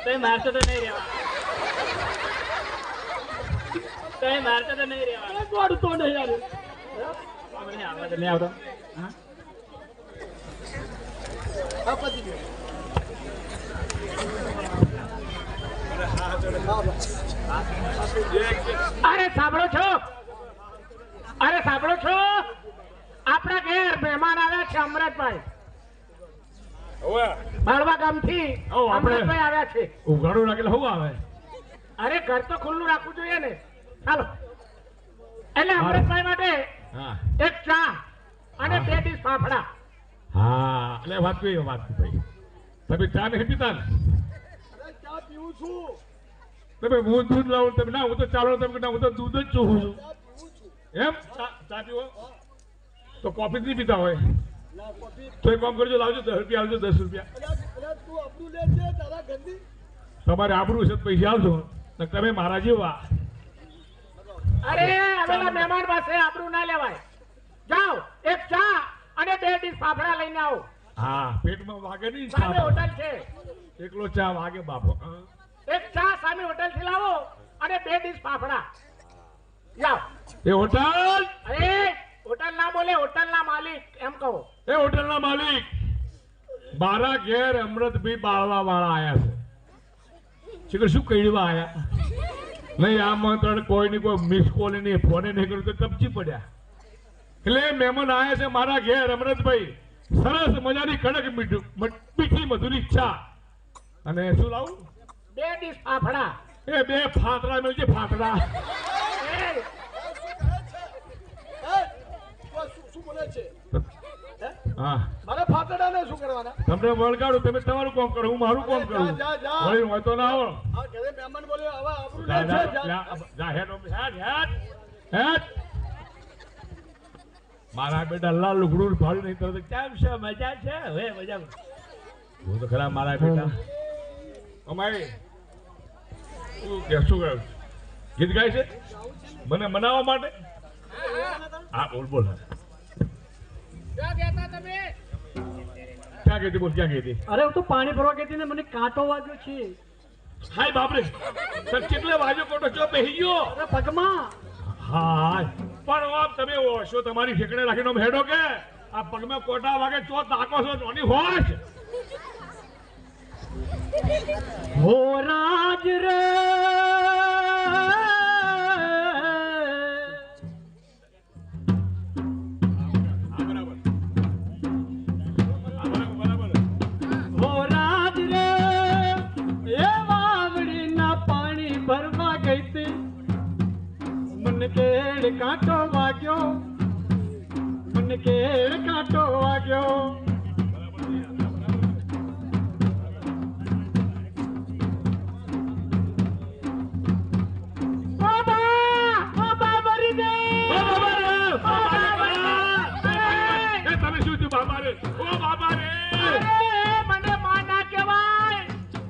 તમે મારતો તો નહીં રહેવા. તમે મારતો તો નહીં રહેવા. દોડતો નહીં યાર મને આવડે નહીં આવડો. હા? આ પતી ગયું. અરે સાંભળો છો આપણા ઘેર મહેમાન આવ્યા છે અમરતભાઈ બાળવા ગામથી. અમરતભાઈ આવ્યા છે. ઉઘાડું રાખેલા હું આવે અરે ઘર તો ખુલ્લું રાખવું જોઈએ ને. ચાલો એટલે અમરતભાઈ માટે હા એક ચા અને 2 ડીશ ફાફડા. હા એટલે વાત કઈ ભાઈ તમે ચા નહીં પીતા ને અરે ચા પીવું છું તમે હું દૂધ લાવું તમે ના હું તો ચાલો તમે કે ના હું તો દૂધ જ ચોખું છું એમ ચા પીવો તો કોફી નહીં પીતા હોય તો એક કામ કરજો લાવજો 10 રૂપિયા આવજો 10 રૂપિયા તમારે આબરૂ છે તો પૈસા આવજો તમે મારા જેવા અરે આવેલા મહેમાન પાસે આબરૂ ના લેવાય જાઓ એક ચા અને 2 ડીશ ફાફડા લઈને આવો હા પેટમાં વાગે નહીં સામે હોટલ છે એકલો ચા વાગે બાપો એક ચા સામે હોટલ થી લાવો અને 2 ડીશ ફાફડા જાઓ એ હોટલ અરે હોટલ ના બોલે હોટલ ના માલિક એમ કહો એ હોટલ ના માલિક મારા ઘેર અમૃતભાઈ બાળવા વાળા આયા છે શું કઈડવા આયા નહીં આમંત્રણ કોઈ ની કોઈ મિસ કોલ નહીં ફોને નહીં કર્યું તો કપચી પડ્યા એટલે મહેમાન આયા છે મારા ઘેર અમૃતભાઈ સરસ મજાની કડક મીઠી મધુરી ચા અને શું લાવું 2 ડીશ ફાફડા એ 2 ફાતરા મળશે ફાતરા એ, હા મારા ફાટડાને શું કરવાના તમને વળગાડું તમે તમારું કામ કરો હું મારું કામ કરું જા, જા. વળી હોય તો ના આવો આ ઘરે મહેમાન બોલ્યો આવા આબરૂ જા, લે છે, જા, જા. જા, હેડ, હેડ. મારા બેટા લાલ લુગડું ફાડી નહીં તરત કેમ છે મજા છે હવે મજા હું તો ખરા મારા બેટા અમારે શું કહ્યું ગીત ગાય છે મને મનાવવા માટે હા બોલ બોલ ક્યાં ગયા તા તમે ક્યાં ગઈ હતી બોલ ક્યાં ગઈ હતી અરે હું તો પાણી ભરવા ગઈ હતી ને મને કાંટો વાગ્યો છે હાય બાપરે સર કેટલે વાજો કોટો ચો બેહી ગયો અરે પગમાં હા પણ આમ તમે ઓશો તમારી ઠેકડે રાખીને આમ હેડો કે આ પગમાં કોટા વાગે ચો તાકો છો નોની હોશ હો રાજ રે હો રાજ રે એ વાવડીના પાણી ભરવા ગઈ તી મને કેળ કાંટો વાગ્યો મને કેળ કાંટો વાગ્યો તમે શું થયું બાબા રે ઓ બાબા રે અરે મને માં ના કહેવાય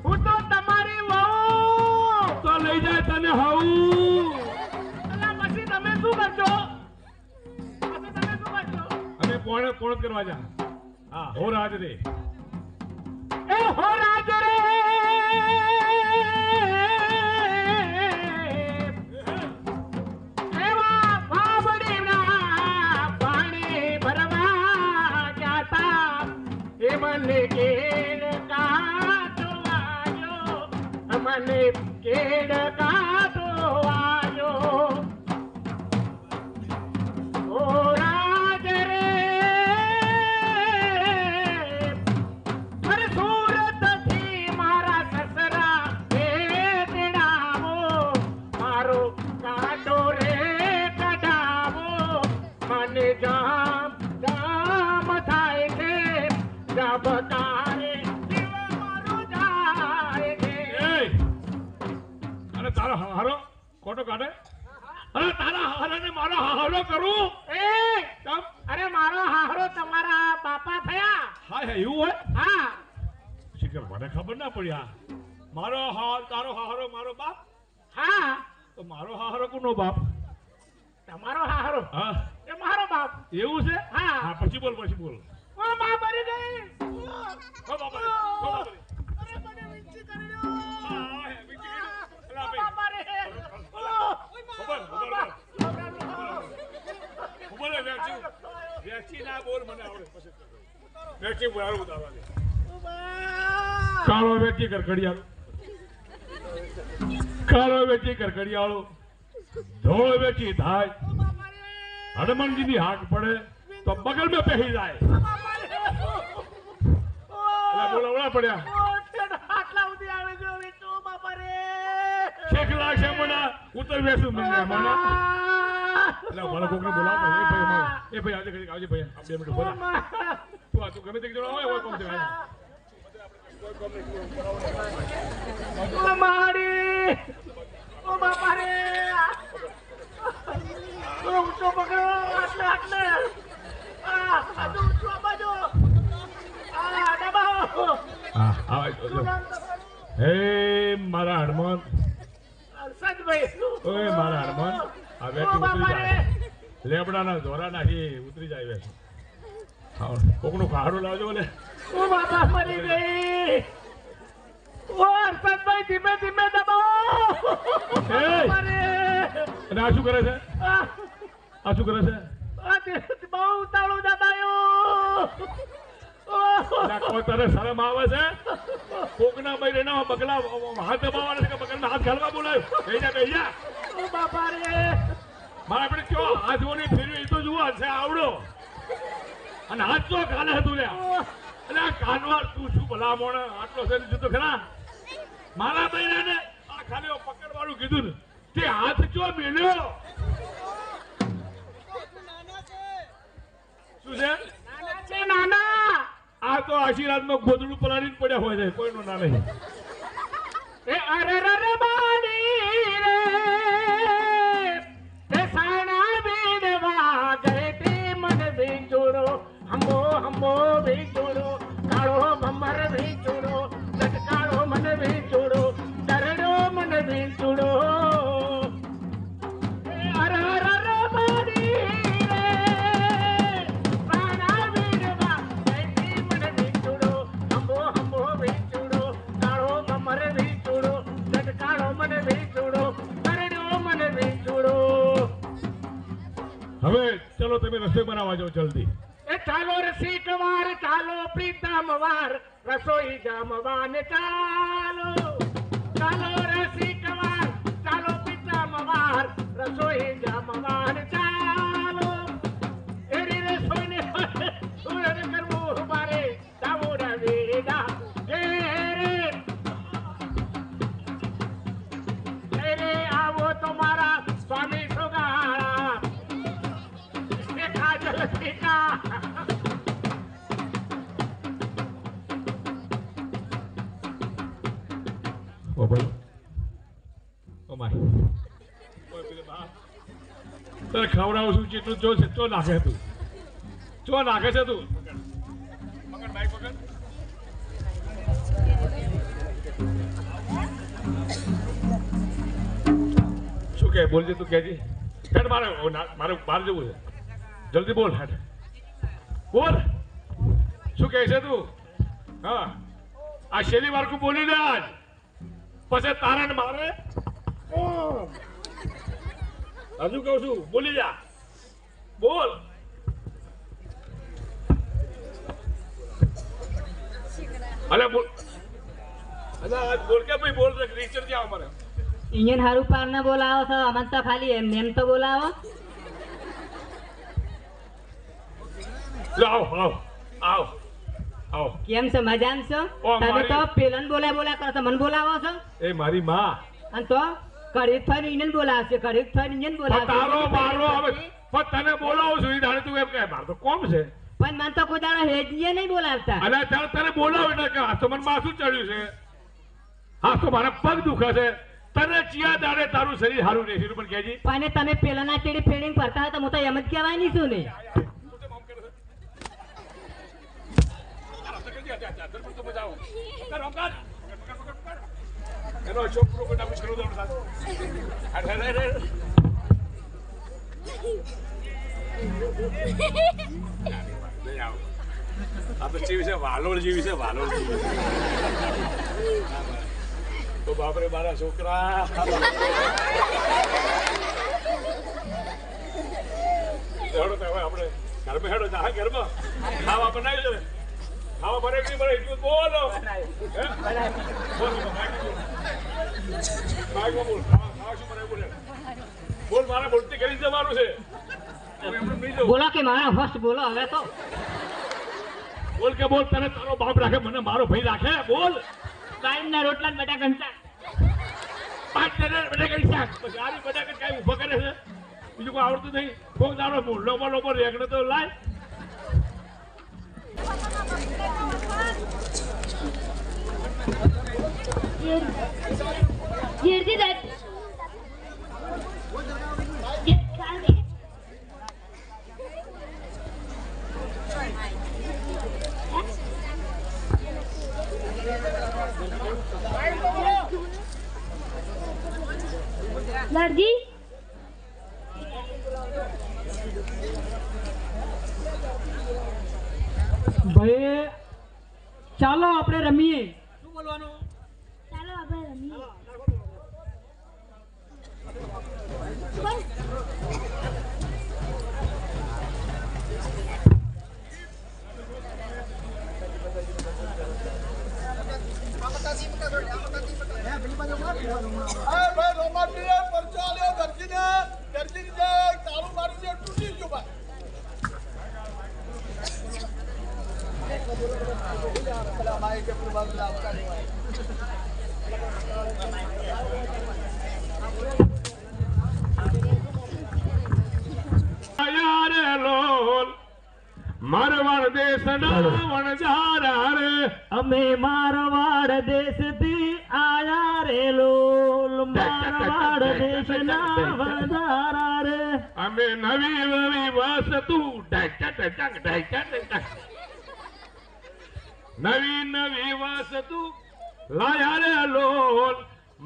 હું તો તમારી વહુ તો લઈ જાય તને હાઉ અલા પછી તમે શું કરશો અને કોણ કોણ કરવા જા હા હો રાજ રે એ હો રાજ રે એવા વાવડીના પાણી ભરવા ગયા તા એ મને કેળ કાઢો વાગ્યો મને કેળ કાઢો વાગ્યો ઓ રાજ રે અરે સુરત થી મારા સસરા ભેટડાવો મારો કાંટો રે કઢાવો મને જામ જામ થાય છે જબકારે જીવ મારો જાય છે એ અને તારો હારો ખોટો કાઢે અરે તારા હારાને મારો હારો કરું એ કેમ અરે મારો હાહરો તમારા બાપા થયા હા હે એવું હોય હા શીખર મને ખબર ના પડી આ મારો હાર તારો હારો મારો બાપ હા તો મારો હારો કોનો બાપ તમારો હાહરો હા એ મારો બાપ એવું છે હા. હા પછી બોલ ઓ માં મરી ગઈ ઓ બાપા રે, ઓ બાપા રે. અરે મને વિંચી કરી દો હા, હે, બીજી કીધું. અલા ઓ ભાઈ. બાપા રે ઉભો રે, વેચી ના બોલ મને આવડે પછી વેચી બોલાવું ઉતારવા દે કાળો વેચી કરકડિયાળો ધોળો વેચી થાય હનુમાનજીની હાક પડે તો બગલ में પહેરી જાય બોલાવડા પડ્યા આટલા સુધી આવે જો વિચો બાપા રે શેખ લાગશે મને ઉતર વેસું મને મને એટલે મારા કોકને બોલાવો એ ભાઈ આવજે ભાઈ આ 2 મિનિટ બોલા તું ગમે તે જણા હોય કોમ છે મારી બાપા રે ઊંચો પકડો આટલે આટલે બાજુ ઊંચો બાજુ દબાવો હા હે મારા હનુમાન સંતભાઈ ઓય મારા હનુમાન આ બેઠી ઉતરી જાય લેબડાના ધોરા નાખી ઉતરી જાય બેઠી કોકનું કાળું લાવજો બોલે ઓ બાપા મરી ગઈ ઓ સંતભાઈ ધીમે ધીમે દબાવો અને આ શું કરે છે આ શું કરે છે બહુ ઉતાળું દબાયું કોઈ તારે શરમ આવે છે કોકના ભાઈ એના બગલા હાથ દબાવવાના છે કે બગલના હાથ ઘાલવા બોલાયો બેજા ઓ બાપા રે મારે આપણે કયો હાથોની ફેરવી તો જુઓ છે આવડો અને હાથ તો કાલે હતું લ્યા અને આ કાનવાર તું શું ભલામણ આટલો છે જુદો ખરા મારા બૈરાને આ ખાલી પકડવાનું કીધું ને તે હાથ ચો મેલ્યો શું છે નાના છે નાના આ તો આશીર્વાદમાં ગોદડું પલાળીને પડ્યા હોય છે કોઈનું ના નહીં એ અરે રે બાની રે તે સાણા બીડવા ગરે તે મન બીચોડો હંબો બીચોડો કાળો ભમર બીચોડો લટકાળો મન બીચોડો દરડો મન બીચોડો એ અરે રે બાની રે સાણા બીડવા ગરે તે મન બીચોડો હંબો બીચોડો કાળો ભમર બીચોડો લટકાળો મન બીચોડો દરડો મન બીચોડો હવે ચલો તમે રસોઈ બનાવવા જાઓ જલ્દી એ ચાલો રસિક વાર ચાલો પ્રીતમ વાર રસોઈ જમવાન ચાલો ચાલો રસિક વાર ચાલો પ્રીતમ વાર રસોઈ જમવાન ચાલો એરી રસોઈને સુરત કરવું મારે દાવોડ વેડા એ રે આવો તમારા સ્વામી સોગાળા એ કાજલ ટીકા ઓ બોલો ઓ માય ઓય પેલે બા તારે ખવડાવું છું જેટલું જો છે તો નાખે તું ચો નાખે છે તું પકડ બાઈક પકડ શું કહે બોલજે તું કહેજે હેડ મારે મારે બહાર જવું છે જલ્દી બોલ હેડ બોલ શું કહે છે તું હા આ છેલ્લી વાર તું બોલી દે આજ પછી તારણ મારે હજુ કહું છું બોલી જા બોલ અલે બોલ આજ બોલ કે ભાઈ બોલ ટીચર ત્યાં અમારે ઇન્જન હારું પાર બોલાવો છો અમને તો ખાલી એમ તો બોલાવો આવો આવો આવો આવો કેમ છો મજામાં છો ઓ, તમે મારી- તો પેલન બોલા કરો છો મને બોલાવો છો એ મારી માં અને તો કડીક થઈને ઇન્જન બોલાવશે કડીક થઈને ઇન્જન તારો મારો હવે બોલાવશે પણ તને બોલાવું છું ઈ દાડે તું એમ કહે મારે તો કોમ છે પણ મને તો કોઈ દાડો હેજીએ નહીં બોલાવતા અને ત્યારે તને બોલાવ એટલે કે આ તો મને માથું ચડ્યું છે હા તો મારા પગ દુખે છે તને ચિયા દાડે તારું શરીર હારું રહેશે પણ કહેજી પણ તમે પેલાના ચેડી ફેડિંગ કરતા હોય તો હું તો એમ જ કહેવાની છું ને એનો છોકરો બેટા મુશ્કેલ સાથે આ તો જેવી છે વાલોળ જેવી છે વાલોળ જેવી તો બાપરે મારા છોકરા હેડો તો હવે આપણે ઘરમાં હેડો જા ઘરમાં ખાવા બનાવી છે ખાવા બને નહીં બને એટલું બોલો બોલ ખાવા શું બનાવી બોલે બોલ મારા બોલતી કરી જવાનું છે બોલો કે મારા ફર્સ્ટ બોલો હવે તો બોલ કે બોલ તને તારો બાપ રાખે મને મારો ભાઈ રાખે બોલ ટાઈમના રોટલા ને બટાકા શાક. 5 ટકા બટાકા શાક પછી આરી બટાકા કાંઈ ઊભા કરે છે બીજું કોઈ આવડતું નહીં કોક દાડો લોબો રેગડે તો લાય દરજી ભાઈ ચાલો આપણે રમીએ. શું બોલવાનું? ચાલો આપણે રમીએ. આયા રે લોલ મારવાડ દેશના વણજારા રે અમે મારવાડ દેશથી આયા રે લોલ મારવાડ દેશના વણજારા રે અમે નવી નવી વસ્તુ નવી નવી વસ્તુ લાયા રે લોલ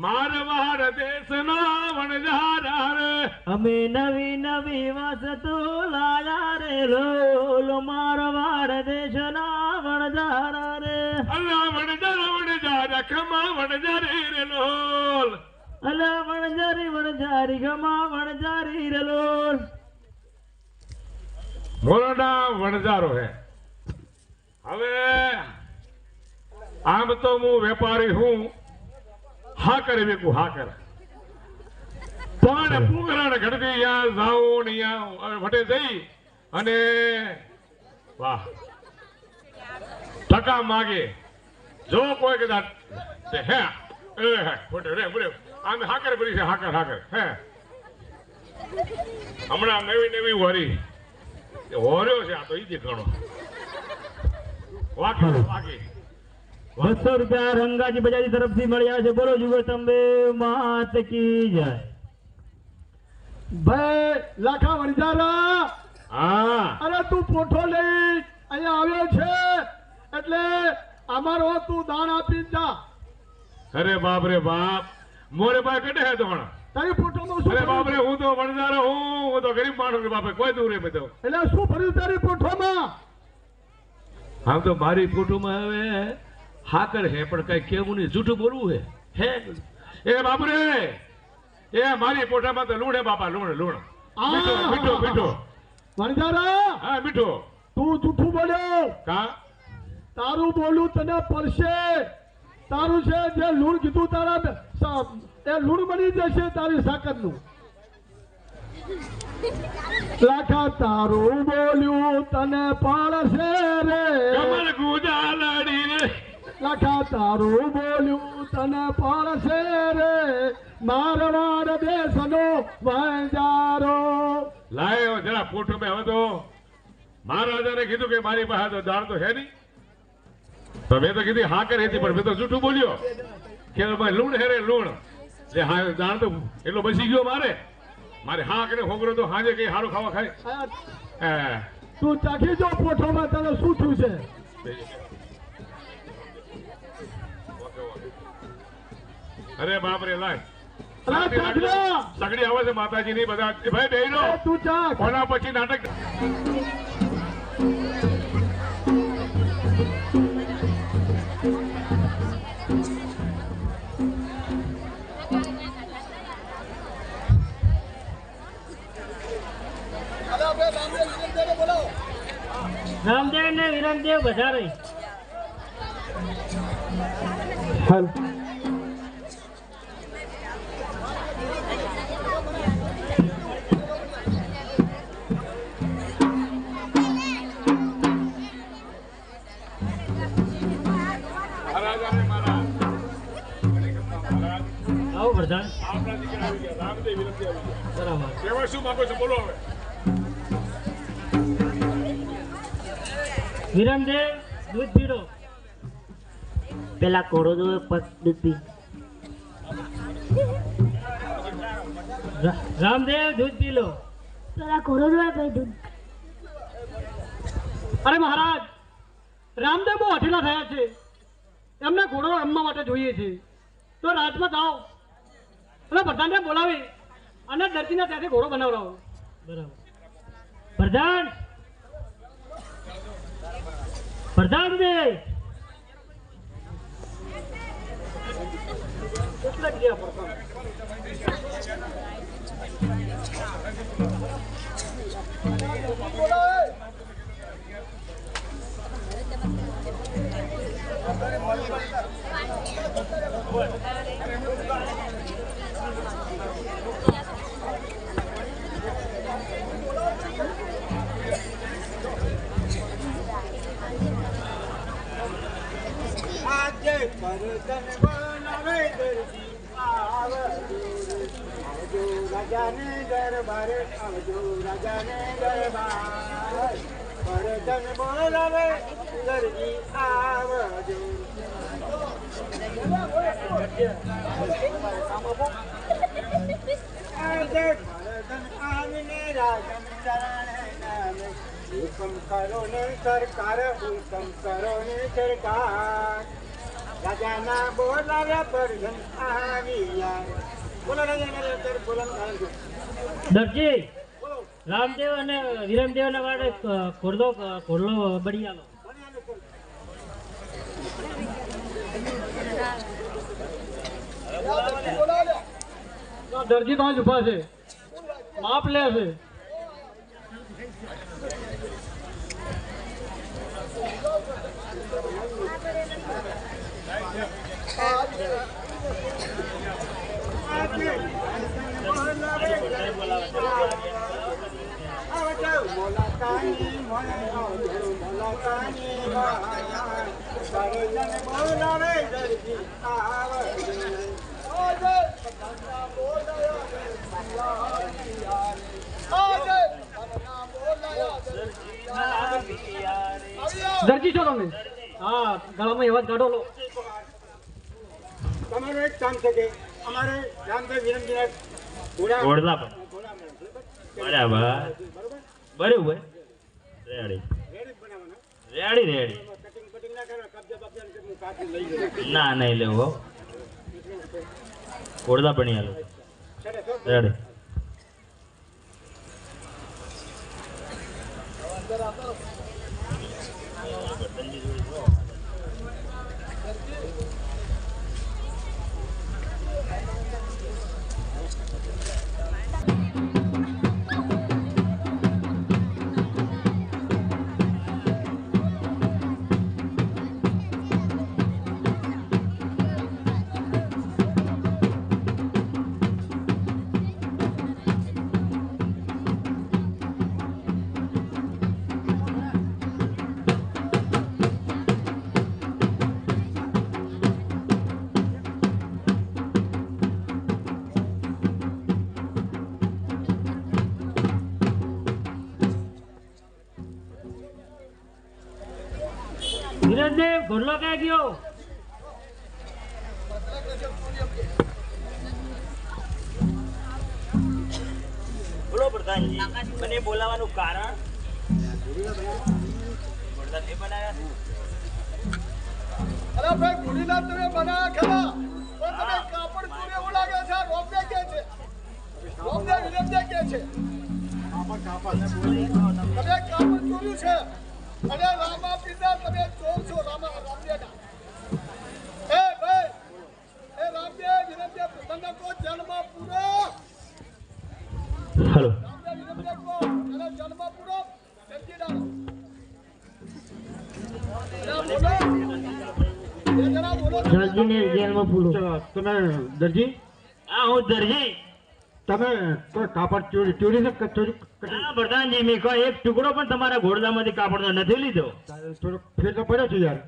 મારવાડ દેશના વણજારા રે અમે નવી નવી વસ્તુ લાયા રે લોલ મારવાડ દેશના વણજારા રે અલ્લા વણજારા ખમા વણજારી રે લોલ અલા વણજારી ગમા વણજારી રે લોલ મોરડા વણજારો હે હવે આમ તો હું વેપારી હું હા કરે વેકું હા કરે પણ પૂંગરાને ઘડતી યા જાઉં ને યા વટે જઈ અને વાહ ટકા માગે જો કોઈ કદાચ હે ખોટે રે બોલે આમ હાકર ભરી છે હાકર હે હમણાં નવી હોરી હોર્યો છે આ તો ઈ દેખાણો વાકી 200 રૂપિયા રંગાજી બજાજી તરફથી મળ્યા છે. બોલો જુગર તંબે માત કી જય. ભાઈ લાખા વણજારા, હા અરે તું પોઠો લઈ અહીંયા આવ્યો છે એટલે અમારો તું દાન આપી જા. અરે બાપ રે બાપ મોરે બા કટે હે તો પણ તારી પોઠોમાં શું અરે બાપ રે ભર્યું? હું તો વણજારો હું તો ગરીબ માણસ બાપે કોઈ દૂર મેં તો એટલે શું ભર્યું તારી પોઠોમાં? આમ તો મારી ફોટોમાં હવે હાકર હે પણ કઈ કેવું નહીં જૂઠું બોલવું હે એ બાપ રે એ મારી પોઠામાં તો લૂણ હે બાપા લૂણ મીઠો મીઠો મીઠો વણજારા, હા મીઠો તું જૂઠું બોલ્યો. કા તારું બોલું તને પડશે. તારું છે જે લૂણ કીધું તારા એ લૂણ બની જશે તારી સાકરનું. લાખા તારું બોલ્યું તને પડશે રે. કમલ ગુજાલડી રે લાખા તારું બોલ્યું તને પડશે રે. મારવાડ દેશનો વણજારો. લાયો જરા પોઠો મેં હવે તો મહારાજાને કીધું કે મારી પાસે તો દાળ તો હે નહીં તો મેં તો કીધી હા કરી હતી પણ મેં તો જૂઠું બોલ્યો કે ભાઈ લૂણ હે રે લૂણ એટલે હા દાળ તો એટલો બચી ગયો મારે હા કરીને હોગરો તો હાજે કઈ સારું ખાવા ખાય આ તું ચાખી જો પોઠોમાં તને શું થયું છે. અરે બાપ રે લાય અલા ચાખ લે. સગડી આવે છે માતાજી ની બધા ભાઈ બેહી એ તું ચાખ. કોના પછી નાટક રામદેવ ને વિરમદેવ બધા રહી. આવો પ્રધાન. આપણા દીકરા આવી ગયા રામદેવ વિરમદેવ આવી ગયા બરાબર. કહેવા શું માંગો છો બોલો હવે વિરમદેવ દૂધ પીડો. પેલા કોરો દો દૂધ પી. રામદેવ દૂધ પી લો. પેલા કોરો દો ભાઈ દૂધ. અરે મહારાજ, રામદેવ બહુ હઠીલા થયા છે. એમને ઘોડો રમવા માટે જોઈએ છે તો રાજમાં જાઓ અને બધાને બોલાવી અને દર્દીના સાથે ઘોડો બનાવડાવો. બરાબર. પ્રધાન પ્રધાનજી કેટલા ગયા પ્રથમ? આજે પરતન બનાવે દરજી આવજો રાજાને દરબારે આવજો રાજાને દરબાર પરતન બોલાવે દરજી આવજો આજે પરતન આવીને રાજન ચરણે નામે હુકમ કરો ને સરકાર હુકમ કરો ને સરકાર રાજાના બોલાવ્યા પરધન આવ્યા. બોલો રાજા બોલો. દરજી રામદેવ અને વિરમદેવ ના વાડે ઘોડલો બળી આલો. દરજી તો જ ઉભા છે, માપ લે છે. દરજી છો તમે? હા, ગળામાં એવા જ કાઢો લો. તમારું એક કામ છે કે અમારે રામદેવ વિરમજી ઘોડલા પર બરાબર બરાબર રેડી રેડી બનાવવાના. રેડી રેડી કટિંગ બટિંગ ના કરો, કબજા બબજા ને કાઢી લઈ જાય. ના નહીં લેવો ઘોડલા બની આલો રેડી. વિરમદેવ ઘોડલો ક્યાં ગયો? બોલો પ્રધાનજી, મને બોલાવાનું કારણ? ઘોડલા તે બનાવ્યા છે? અરે ભાઈ ગુડીલા તમે બનાવ્યા ખરા, પણ તમે કાપડ ચોરી એવું લાગે છે. રોમને કે છે, રોમને વિરમદે કે છે તમે કાપડ ચોર્યું છે. અને રામા પિતા તમે ચોર છો. રામદેવના એ ભાઈ એ રામદેવ વિરમદે તમને કો જન્મ પૂરો. હાલો રામદેવ વિરમદે કો અને જન્મ પૂરો જલ્દી ડાલો. દરજીને જેલમાં પૂરો. તમે દરજી? હા હું દરજી. તમે તો કાપડ ચોરી ચોરી છે ચોરી? હા પ્રધાનજી, મેં કોઈ એક ટુકડો પણ તમારા ઘોડલામાંથી કાપડનો નથી લીધો. થોડો ફેર તો પડ્યો છે યાર.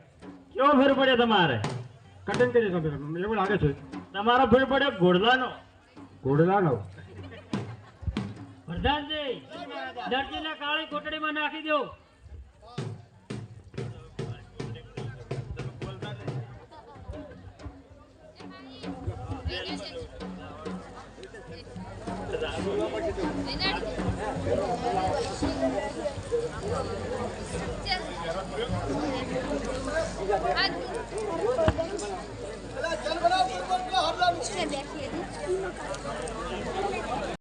કેવો ફેર પડ્યો તમારે? કટિંગ કરી તમે એવું લાગે છે. તમારો ફેર પડ્યો ઘોડલાનો. ઘોડલાનો પ્રધાનજી દરજીને કાળી કોટડીમાં નાખી દો. Energy.